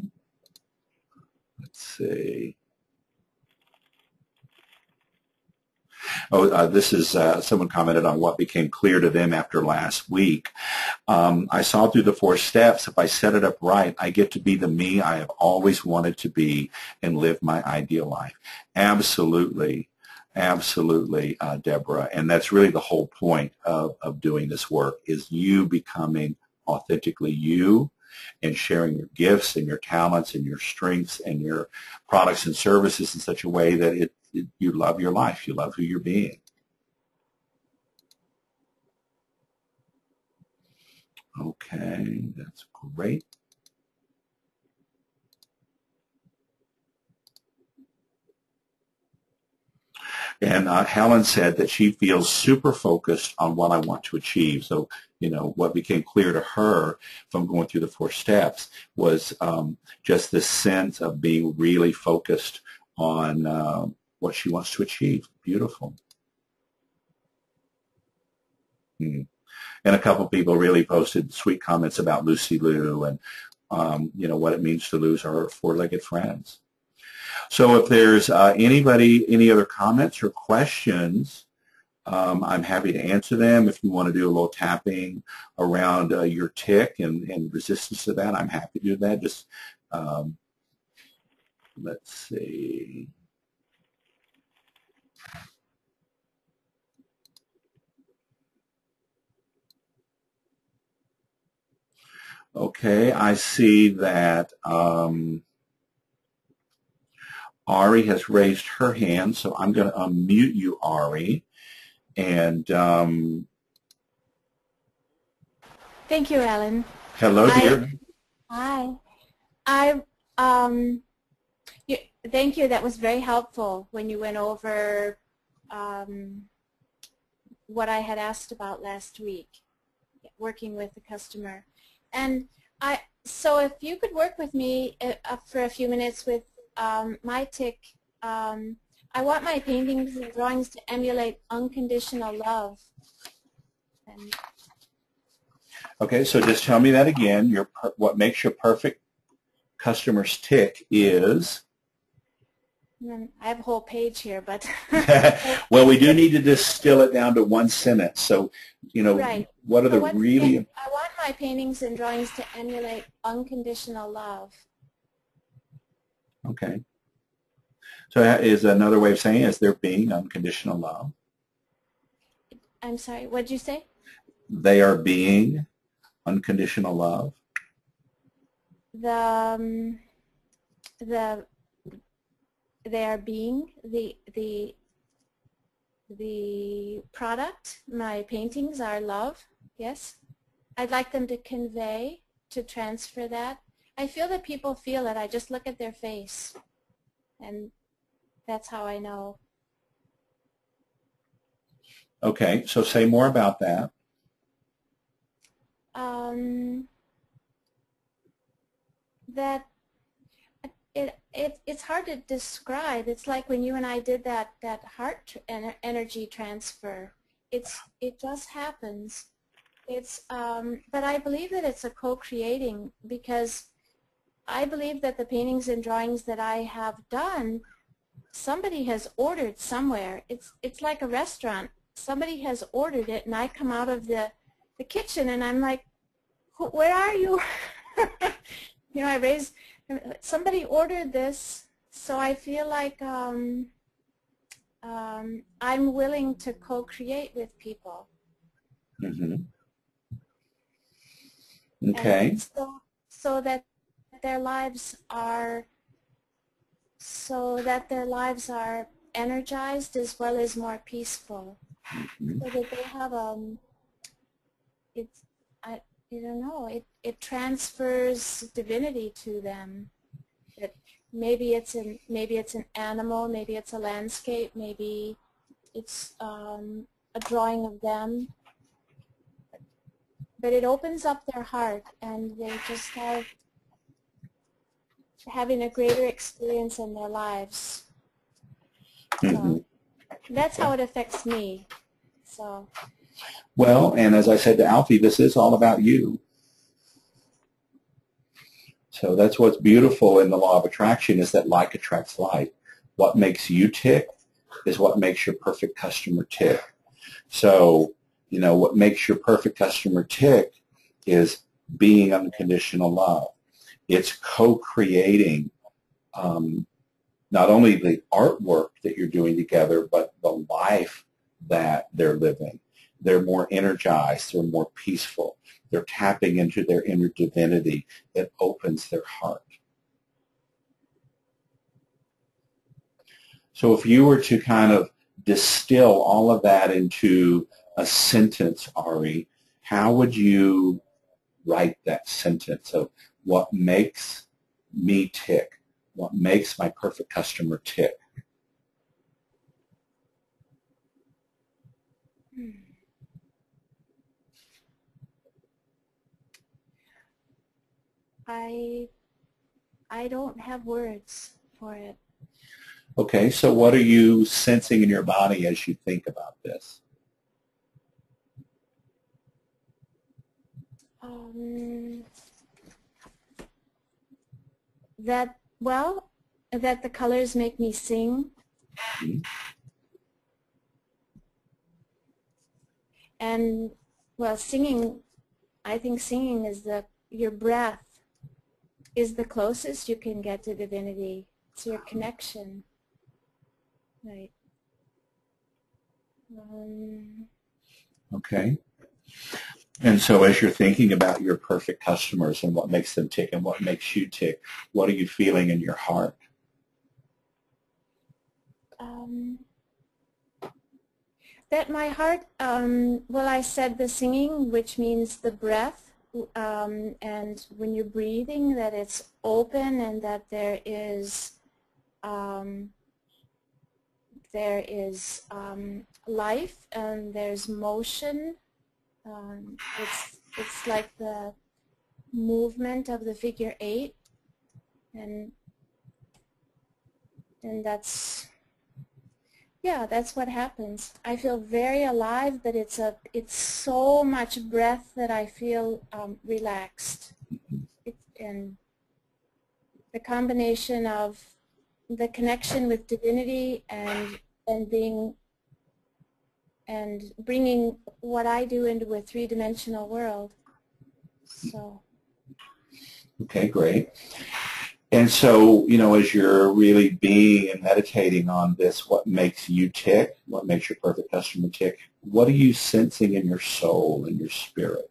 Let's see. Oh, this is someone commented on what became clear to them after last week. I saw through the 4 steps, if I set it up right, I get to be the me I have always wanted to be and live my ideal life. Absolutely. Absolutely, Deborah. And that's really the whole point of doing this work, is you becoming authentically you and sharing your gifts and your talents and your strengths and your products and services in such a way that you love your life, you love who you're being. Okay, that's great. And Helen said that she feels super focused on what I want to achieve. So, you know, what became clear to her from going through the 4 steps was just this sense of being really focused on what she wants to achieve. Beautiful. And a couple of people really posted sweet comments about Lucy Liu and, you know, what it means to lose our 4-legged friends. So if there's any other comments or questions, I'm happy to answer them. If you want to do a little tapping around your tic and resistance to that, I'm happy to do that. Just let's see. Okay, I see that Ari has raised her hand, so I'm going to unmute you, Ari. And thank you, Alan. Hello, dear. Hi. Thank you. That was very helpful when you went over what I had asked about last week, working with the customer. And so if you could work with me for a few minutes with my tic, I want my paintings and drawings to emulate unconditional love. Okay, so just tell me that again. What makes your perfect customer's tic is? I have a whole page here, but well, we do need to distill it down to one sentence. So, you know, right. What are the really? I want my paintings and drawings to emulate unconditional love. Okay. So is another way of saying, is there being unconditional love? I'm sorry, what did you say? They are being unconditional love. They are being the product. My paintings are love. Yes, I'd like them to convey, to transfer that. I feel that people feel it. I just look at their face, and That's how I know. Okay, so say more about that. That it's hard to describe. It's like when you and I did that heart energy transfer. It just happens. But I believe that it's a co-creating, because I believe that the paintings and drawings that I have done, somebody has ordered somewhere. It's like a restaurant. Somebody has ordered it, and I come out of the kitchen, and I'm like, where are you? You know, somebody ordered this, so I feel like I'm willing to co-create with people. Mm-hmm. Okay. And so that their lives are energized as well as more peaceful. Mm-hmm. So that they have I don't know, it transfers divinity to them. That maybe it's an animal, maybe it's a landscape, maybe it's a drawing of them. But it opens up their heart, and they just start having a greater experience in their lives. Mm-hmm. So that's how it affects me. So. Well, and as I said to Alfie, this is all about you. So that's what's beautiful in the law of attraction, is that like attracts like. What makes you tick is what makes your perfect customer tick. So, you know, what makes your perfect customer tick is being unconditional love. It's co-creating not only the artwork that you're doing together, but the life that they're living. They're more energized. They're more peaceful. They're tapping into their inner divinity. It opens their heart. So if you were to kind of distill all of that into a sentence, Ari, how would you write that sentence of what makes me tick? What makes my perfect customer tick? I don't have words for it. Okay, so what are you sensing in your body as you think about this? That the colors make me sing. Mm-hmm. And, well, singing, I think singing is your breath is the closest you can get to divinity. It's your connection. Right. Okay. And so as you're thinking about your perfect customers and what makes them tick and what makes you tick, what are you feeling in your heart? That my heart, well, I said the singing, which means the breath, and when you're breathing, that it's open and that there is life and there's motion. It's like the movement of the figure 8, and that's, yeah, that's what happens. I feel very alive, but it's so much breath that I feel relaxed. And the combination of the connection with divinity and bringing what I do into a three-dimensional world. So. Okay, great. And so, you know, as you're really being and meditating on this, what makes you tick, what makes your perfect customer tick, what are you sensing in your soul, in your spirit?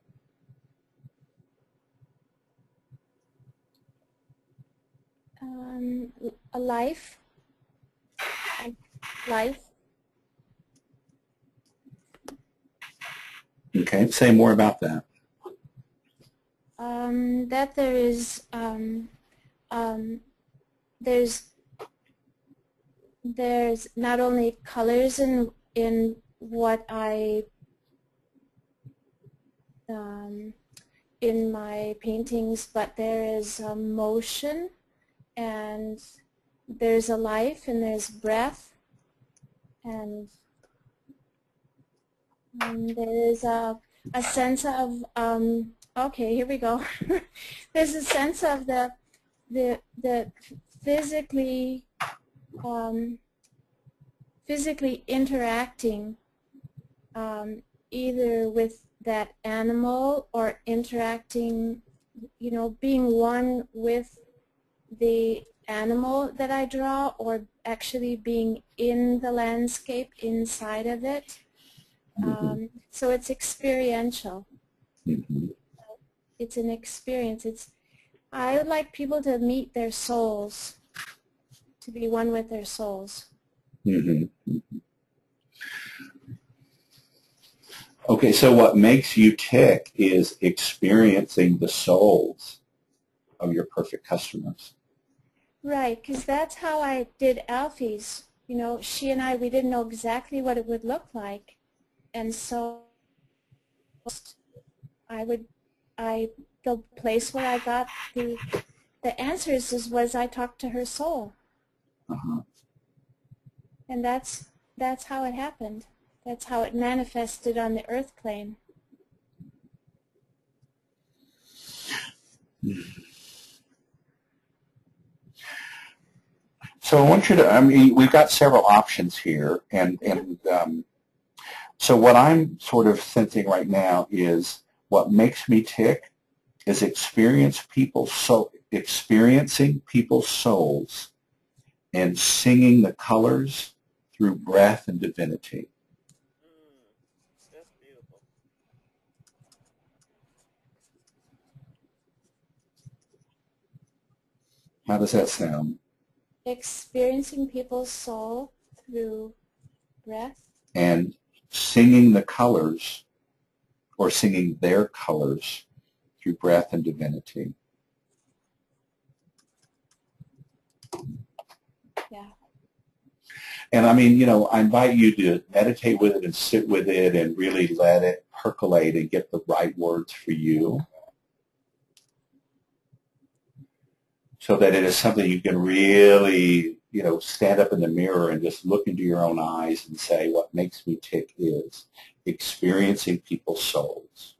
A life. Life. Okay, say more about that. That there is there's not only colors in what I in my paintings, but there is motion, and there's a life, and there's breath, and there is a sense of okay, here we go. There's a sense of the physically physically interacting either with that animal or interacting, you know, being one with the animal that I draw, or actually being in the landscape, inside of it. So it's experiential. It's an experience. I would like people to meet their souls, to be one with their souls. Okay, so what makes you tick is experiencing the souls of your perfect customers. Right, because that's how I did Alfie's. You know, she and I, we didn't know exactly what it would look like. And so the place where I got the answers was I talked to her soul. And that's how it happened. That's how it manifested on the earth plane. So I want you to, I mean, we've got several options here, and so what I'm sort of sensing right now is what makes me tick is experiencing people's souls and singing the colors through breath and divinity. That's beautiful. How does that sound? Experiencing people's soul through breath. And singing the colors, or singing their colors, through breath and divinity. Yeah. And I mean, you know, I invite you to meditate with it and sit with it and really let it percolate and get the right words for you, so that it is something you can really, you know, stand up in the mirror and just look into your own eyes and say, what makes me tick is experiencing people's souls,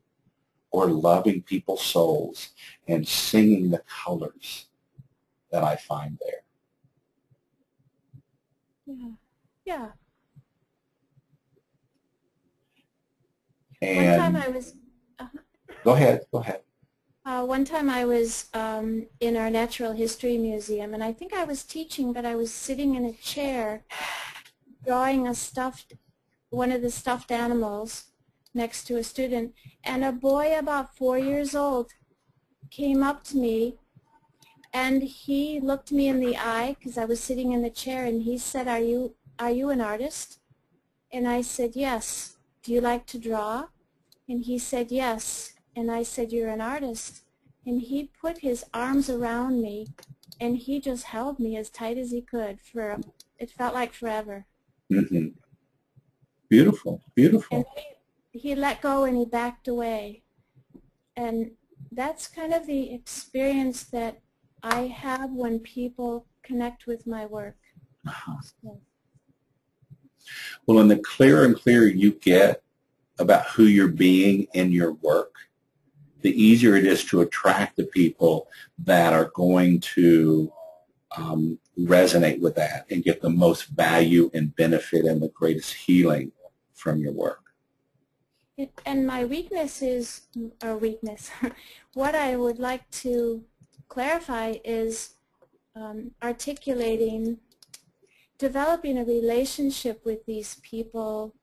or loving people's souls and singing the colors that I find there. Yeah. Yeah. And one time I was... Go ahead. One time I was in our Natural History Museum, and I think I was teaching, but I was sitting in a chair drawing one of the stuffed animals next to a student, and a boy about 4 years old came up to me, and he looked me in the eye because I was sitting in the chair, and he said, are you an artist? And I said, yes. Do you like to draw? And he said, yes. And I said, you're an artist. And he put his arms around me, and he just held me as tight as he could for, it felt like forever. Beautiful, beautiful. And he let go and he backed away. And that's kind of the experience that I have when people connect with my work. So. Well, and the clearer and clearer you get about who you're being in your work, the easier it is to attract the people that are going to resonate with that and get the most value and benefit and the greatest healing from your work. And my weakness is, what I would like to clarify is articulating, developing a relationship with these people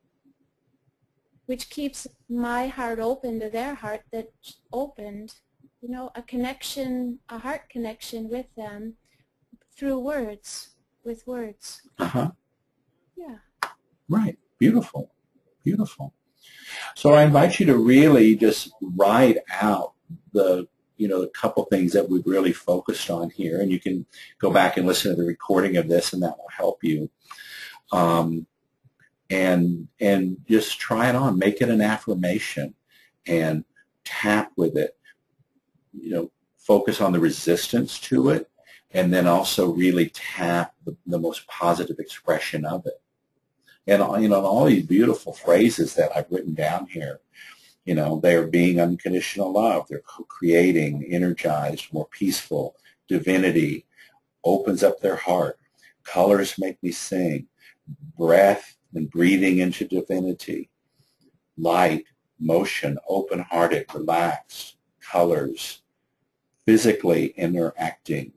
which keeps my heart open to their heart that's opened, you know, a connection, a heart connection with them through words, with words. Yeah. Right. Beautiful. Beautiful. So I invite you to really just write out the a couple things that we've really focused on here, and you can go back and listen to the recording of this, and that will help you. And just try it on. Make it an affirmation and tap with it. Focus on the resistance to it, and then also really tap the most positive expression of it. And all these beautiful phrases that I've written down here, they're being unconditional love, they're co-creating, energized, more peaceful, divinity, opens up their heart, colors make me sing, breath and breathing into divinity, light, motion, open-hearted, relaxed, colors, physically interacting,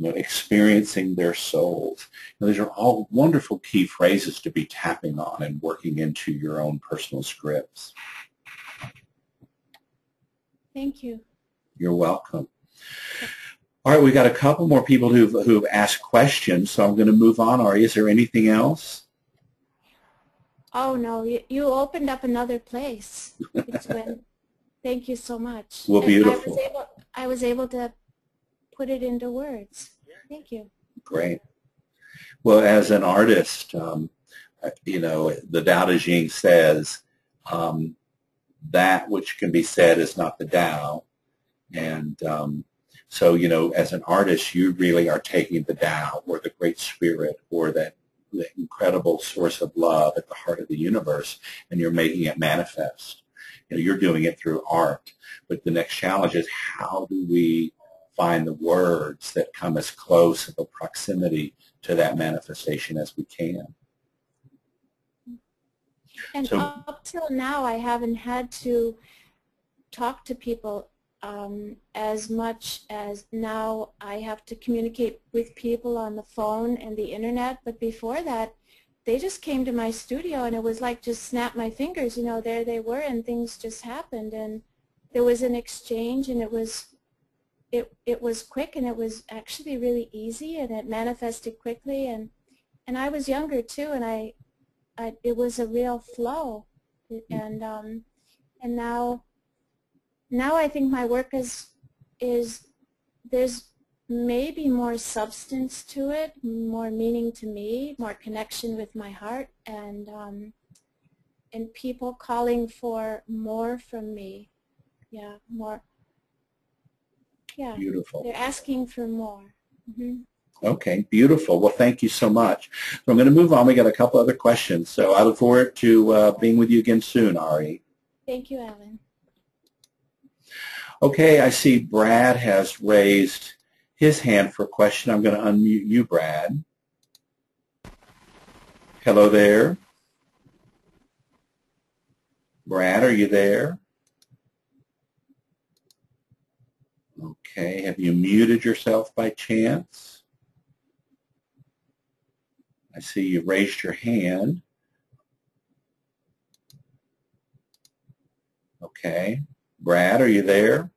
experiencing their souls. These are all wonderful key phrases to be tapping on and working into your own personal scripts. Thank you. You're welcome. All right, we've got a couple more people who've asked questions, so I'm going to move on. Ari, is there anything else? Oh, no, you opened up another place. Thank you so much. Well, beautiful. I was able to put it into words. Thank you. Great. Well, as an artist, the Tao Te Ching says, that which can be said is not the Tao. And so, as an artist, you really are taking the Tao or the Great Spirit or the incredible source of love at the heart of the universe, and you're making it manifest. You're doing it through art. But the next challenge is, how do we find the words that come as close of a proximity to that manifestation as we can? And so, up till now, I haven't had to talk to people as much as now I have to communicate with people on the phone and the internet. But before that, they just came to my studio, and it was like just snap my fingers, there they were, and things just happened, and there was an exchange, and it was quick, and it was actually really easy, and it manifested quickly, and I was younger too, and it was a real flow, and now I think my work is there's maybe more substance to it, more meaning to me, more connection with my heart, and people calling for more from me. Yeah, more. Yeah. Beautiful. They're asking for more. Mm-hmm. Okay, beautiful. Well, thank you so much. So I'm going to move on. We got a couple other questions. So I look forward to being with you again soon, Ari. Thank you, Alan. Okay, I see Brad has raised his hand for a question. I'm going to unmute you, Brad. Hello there. Brad, are you there? Okay, have you muted yourself by chance? I see you raised your hand. Okay. Brad, are you there?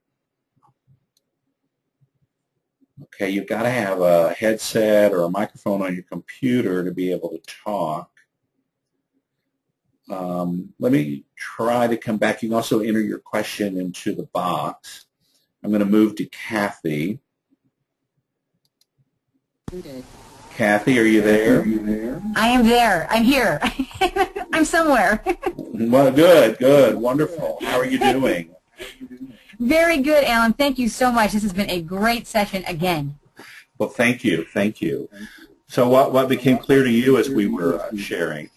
Okay, you've got to have a headset or a microphone on your computer to be able to talk. Let me try to come back. You can also enter your question into the box. I'm going to move to Kathy. Okay. Kathy, are you there? I am there. I'm here. I'm somewhere. Well, good, good, wonderful. How are you doing? Very good, Alan. Thank you so much. This has been a great session again. Well, thank you, thank you. So what became clear to you as we were sharing?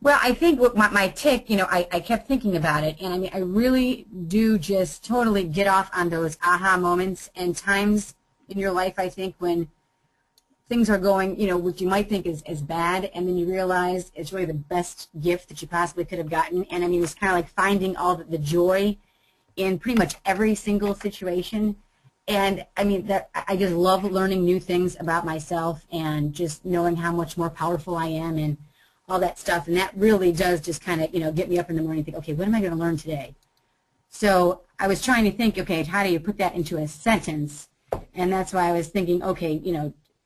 Well, I think what my tick, I kept thinking about it, and I mean, I really do just totally get off on those aha moments and times in your life, I think, when things are going, what you might think is bad, and then you realize it's really the best gift that you possibly could have gotten. And I mean, it's kind of like finding all the joy in pretty much every single situation. And I mean, I just love learning new things about myself and just knowing how much more powerful I am and all that stuff. And that really does just kind of, get me up in the morning and think, okay, what am I going to learn today? So I was trying to think, okay, how do you put that into a sentence? And that's why I was thinking, okay,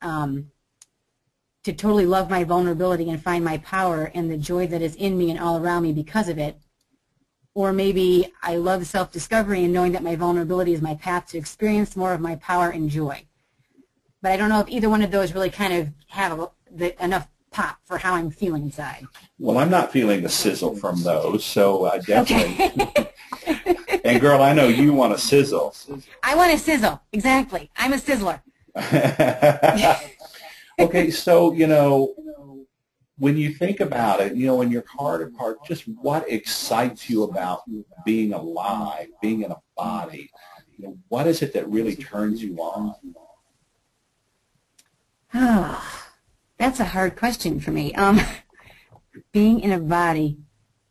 to totally love my vulnerability and find my power and the joy that is in me and all around me because of it. or maybe I love self-discovery and knowing that my vulnerability is my path to experience more of my power and joy. But I don't know if either one of those really kind of have enough pop for how I'm feeling inside. Well, I'm not feeling the sizzle from those, so I definitely. Okay. And girl, I know you want a sizzle. I want a sizzle. Exactly. I'm a sizzler. Okay, so, you know, when you think about it, you know, in your heart of heart, just what excites you about being alive, being in a body? You know, what is it that really turns you on? Oh, that's a hard question for me. Being in a body.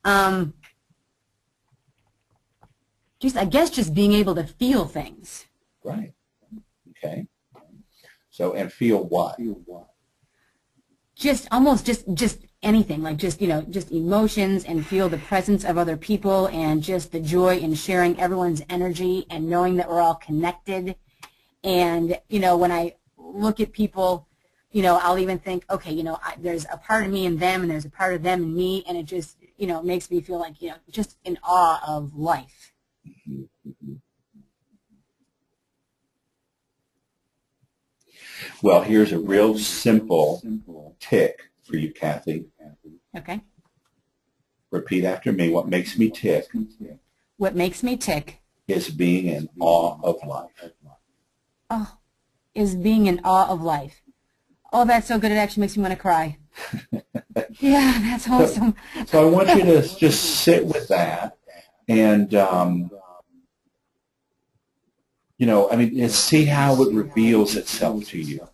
I guess just being able to feel things. Right. Okay. So, and feel what? Just almost just anything, like just, you know, just emotions, and feel the presence of other people, and just the joy in sharing everyone's energy and knowing that we're all connected. And, you know, when I look at people, you know, I'll even think, okay, you know, there's a part of me in them, and there's a part of them in me, and it just, you know, makes me feel like, you know, just in awe of life. Well, here's a real simple tick for you, Kathy. Okay. Repeat after me. What makes me tick What makes me tick is being in awe of life. oh, is being in awe of life. Oh, that's so good. It actually makes me want to cry. Yeah, that's awesome. So I want you to just sit with that and, you know, I mean, see how it reveals itself to you.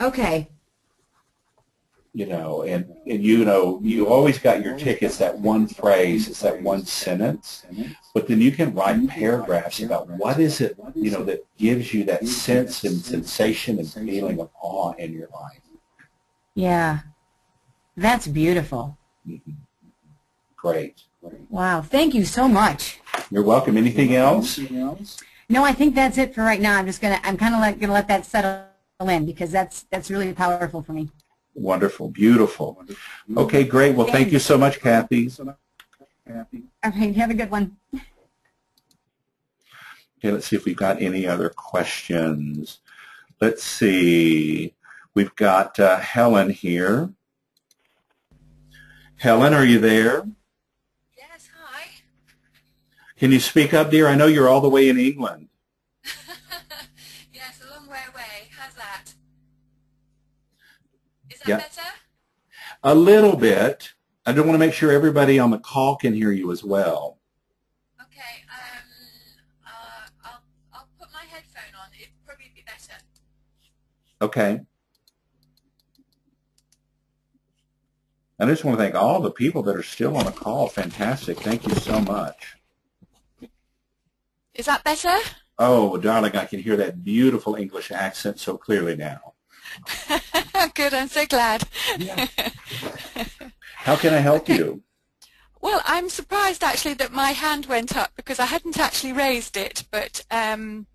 Okay. You know, and you know, you always got your tick. It's that one phrase, it's that one sentence, but then you can write paragraphs about what is it, you know, that gives you that sense and sensation and feeling of awe in your life. Yeah. That's beautiful. Great. Wow. Thank you so much. You're welcome. Anything else? No, I think that's it for right now. I'm kind of gonna let that settle in, because that's really powerful for me. Wonderful. Beautiful. Okay, great. Well, thank you so much, Kathy. Okay, have a good one. Okay, let's see if we've got any other questions. Let's see. We've got Helen here. Helen, are you there? Yes, hi. Can you speak up, dear? I know you're all the way in England. Yes, a long way away. How's that? Is that Yeah. better? A little bit. I just want to make sure everybody on the call can hear you as well. Okay, I'll put my headphone on. It'd probably be better. Okay. I just want to thank all the people that are still on the call. Fantastic. Thank you so much. Is that better? Oh, darling, I can hear that beautiful English accent so clearly now. Good, I'm so glad. Yeah. How can I help you? Well, I'm surprised actually that my hand went up, because I hadn't actually raised it, but and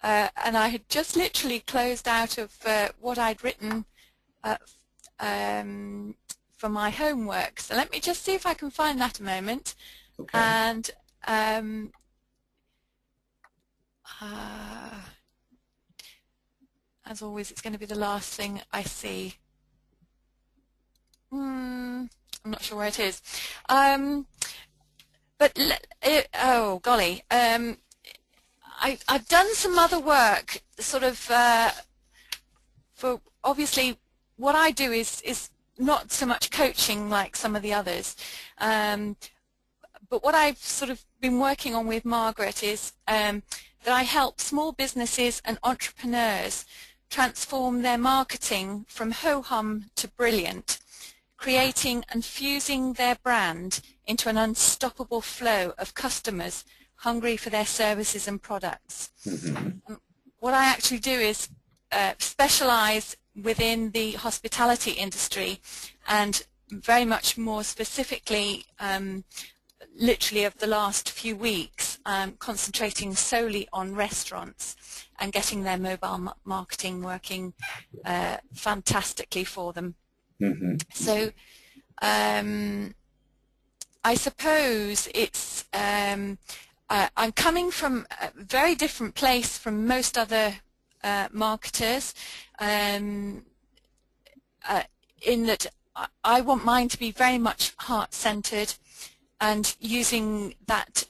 I had just literally closed out of what I'd written for my homework. So let me just see if I can find that a moment. Okay. And as always, it's going to be the last thing I see. I'm not sure where it is. But oh golly, I've done some other work, sort of for obviously what I do is not so much coaching like some of the others, but what I've sort of been working on with Margaret is that I help small businesses and entrepreneurs transform their marketing from ho-hum to brilliant, creating and fusing their brand into an unstoppable flow of customers hungry for their services and products. Mm-hmm. What I actually do is specialize within the hospitality industry, and very much more specifically, literally of the last few weeks, concentrating solely on restaurants and getting their mobile marketing working fantastically for them. Mm-hmm. So I suppose it's I'm coming from a very different place from most other marketers, in that I want mine to be very much heart-centered, and using that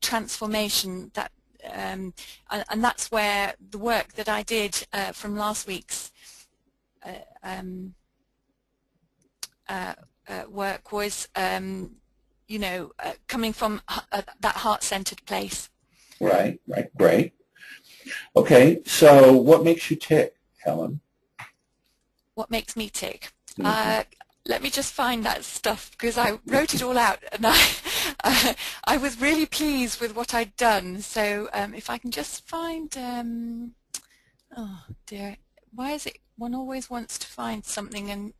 transformation, that and that's where the work that I did from last week's work was, you know, coming from that heart-centered place. Right, right, great. Okay, so what makes you tick, Helen? What makes me tick? Mm-hmm. Let me just find that stuff, because I wrote it all out, and I was really pleased with what I'd done. So if I can just find, oh dear, why is it one always wants to find something and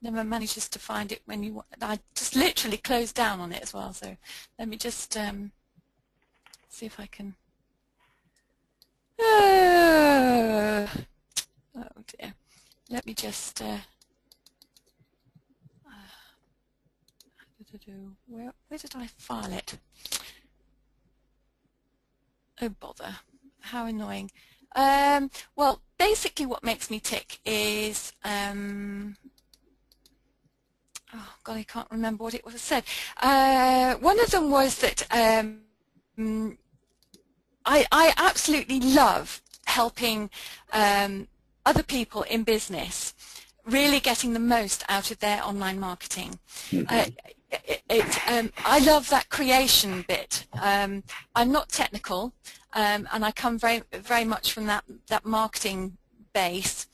never manages to find it when you want? I just literally closed down on it as well. So let me just see if I can. Oh dear, let me just. Where did I file it? Oh bother, how annoying. Well, basically what makes me tick is, oh God, I can't remember what it was said. One of them was that I absolutely love helping other people in business really getting the most out of their online marketing. I love that creation bit. I'm not technical, and I come very much from that marketing base.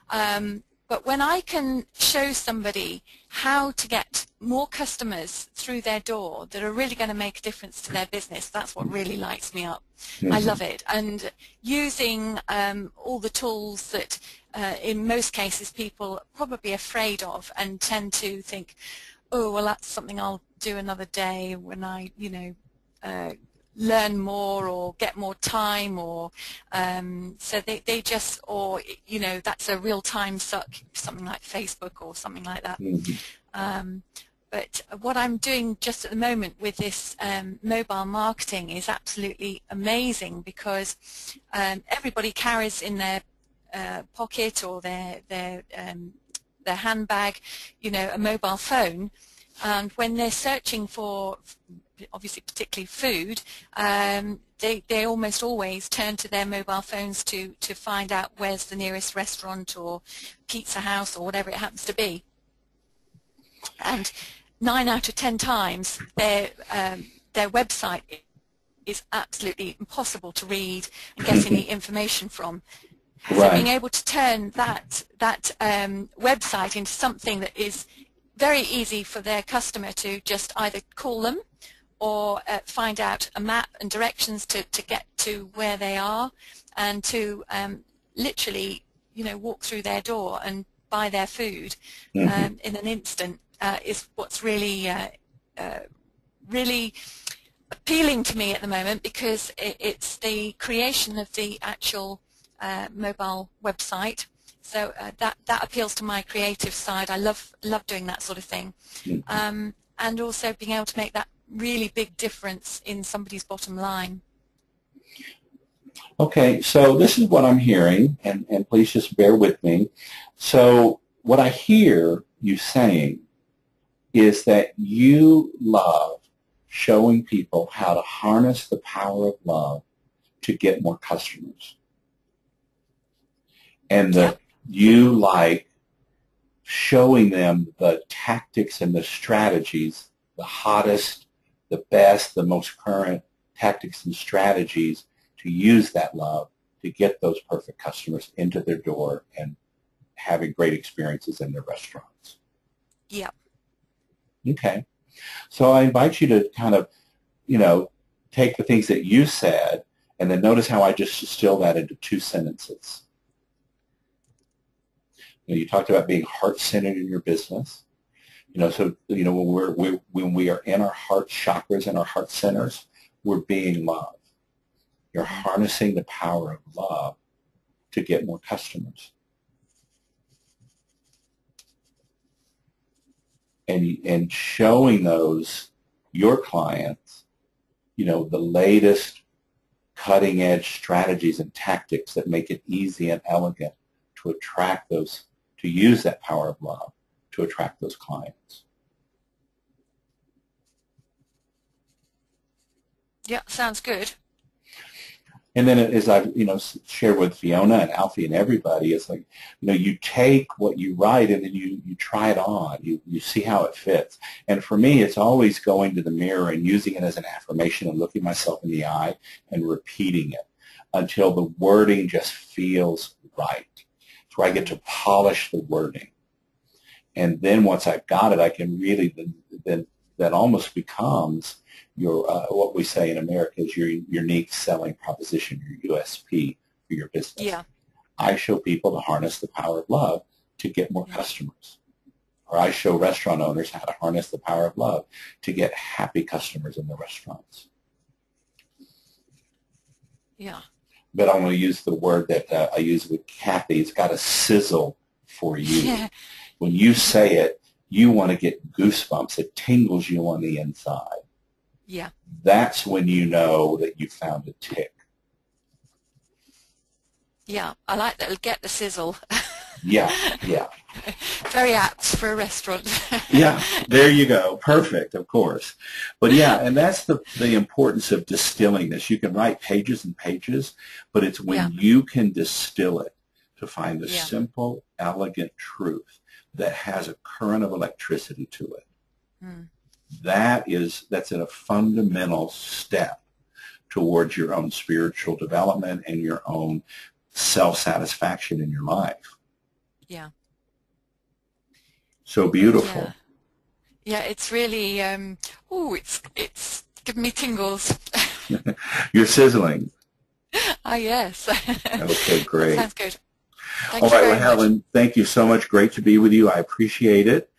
But when I can show somebody how to get more customers through their door that are really going to make a difference to their business, that's what really lights me up. I love it. And using all the tools that in most cases people are probably afraid of and tend to think, oh, well, that's something I'll do another day when I, you know, learn more or get more time, or so they just, or you know, that's a real-time suck, something like Facebook or something like that. But what I'm doing just at the moment with this mobile marketing is absolutely amazing, because everybody carries in their pocket or their handbag, you know, a mobile phone, and when they're searching for, obviously particularly food, they almost always turn to their mobile phones to find out where's the nearest restaurant or pizza house or whatever it happens to be. And 9 out of 10 times their website is absolutely impossible to read and get any information from. So being able to turn that website into something that is very easy for their customer to just either call them or find out a map and directions to get to where they are, and to literally, you know, walk through their door and buy their food in an instant, is what's really really appealing to me at the moment, because it's the creation of the actual mobile website. So that appeals to my creative side. I love doing that sort of thing, and also being able to make that really big difference in somebody's bottom line. Okay, so this is what I'm hearing, and please just bear with me. So what I hear you saying is that you love showing people how to harness the power of love to get more customers. And that you like showing them the tactics and the strategies, the hottest, the best, the most current tactics and strategies to use that love to get those perfect customers into their door and having great experiences in their restaurants. Yeah. Okay. So I invite you to kind of, you know, take the things that you said and then notice how I just distilled that into 2 sentences. You know, you talked about being heart-centered in your business. You know, so, you know, when we are in our heart chakras and our heart centers, we're being love. You're harnessing the power of love to get more customers. And showing those your clients, the latest cutting-edge strategies and tactics that make it easy and elegant to attract those, to use that power of love to attract those clients. Yeah, sounds good. And then, as I've shared with Fiona and Alfie and everybody, it's like you take what you write and then you try it on. You see how it fits. And for me, it's always going to the mirror and using it as an affirmation and looking myself in the eye and repeating it until the wording just feels right. It's where I get to polish the wording. And then once I've got it, I can really then that almost becomes your what we say in America is your unique selling proposition, your USP for your business. Yeah. I show people to harness the power of love to get more customers. Or I show restaurant owners how to harness the power of love to get happy customers in their restaurants. Yeah. But I'm going to use the word that I use with Kathy. It's got a sizzle for you. Yeah. When you say it, you want to get goosebumps. It tingles you on the inside. Yeah. That's when you know that you found a tick. Yeah, I like that. Get the sizzle. Yeah, yeah. Very apt for a restaurant. Yeah, there you go. Perfect, of course. But yeah, and that's the importance of distilling this. You can write pages and pages, but it's when you can distill it to find the simple, elegant truth that has a current of electricity to it. Mm. That's a fundamental step towards your own spiritual development and your own self-satisfaction in your life. Yeah. So beautiful. Yeah, it's really, it's giving me tingles. You're sizzling. Ah, yes. Okay, great. Sounds good. Thank All you right, very well, Helen, thank you so much. Great to be with you. I appreciate it.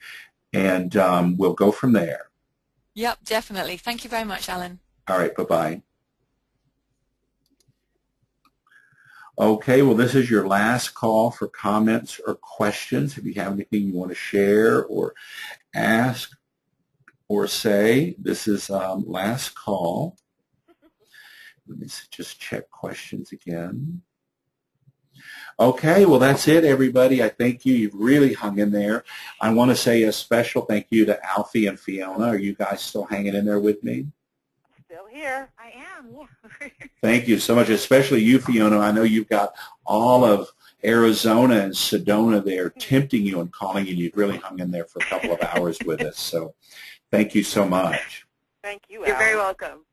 And we'll go from there. Yep, definitely. Thank you very much, Alan. All right, bye-bye. Okay, well, this is your last call for comments or questions. If you have anything you want to share or ask or say, this is last call. Let me just check questions again. Okay, well, that's it, everybody. I thank you. You've really hung in there. I want to say a special thank you to Alfie and Fiona. Are you guys still hanging in there with me? Still here. I am, yeah. Thank you so much, especially you, Fiona. I know you've got all of Arizona and Sedona there tempting you and calling you. You've really hung in there for a couple of hours with us. So thank you so much. Thank you, You're Alan. very welcome.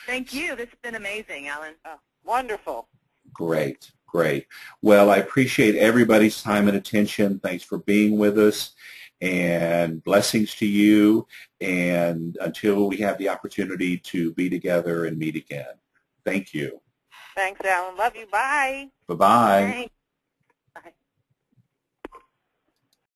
Thank you. This has been amazing, Alan. Oh, wonderful. Great, great. Well, I appreciate everybody's time and attention. Thanks for being with us, and blessings to you. And until we have the opportunity to be together and meet again, thank you. Thanks, Alan. Love you. Bye. Bye-bye. Thanks.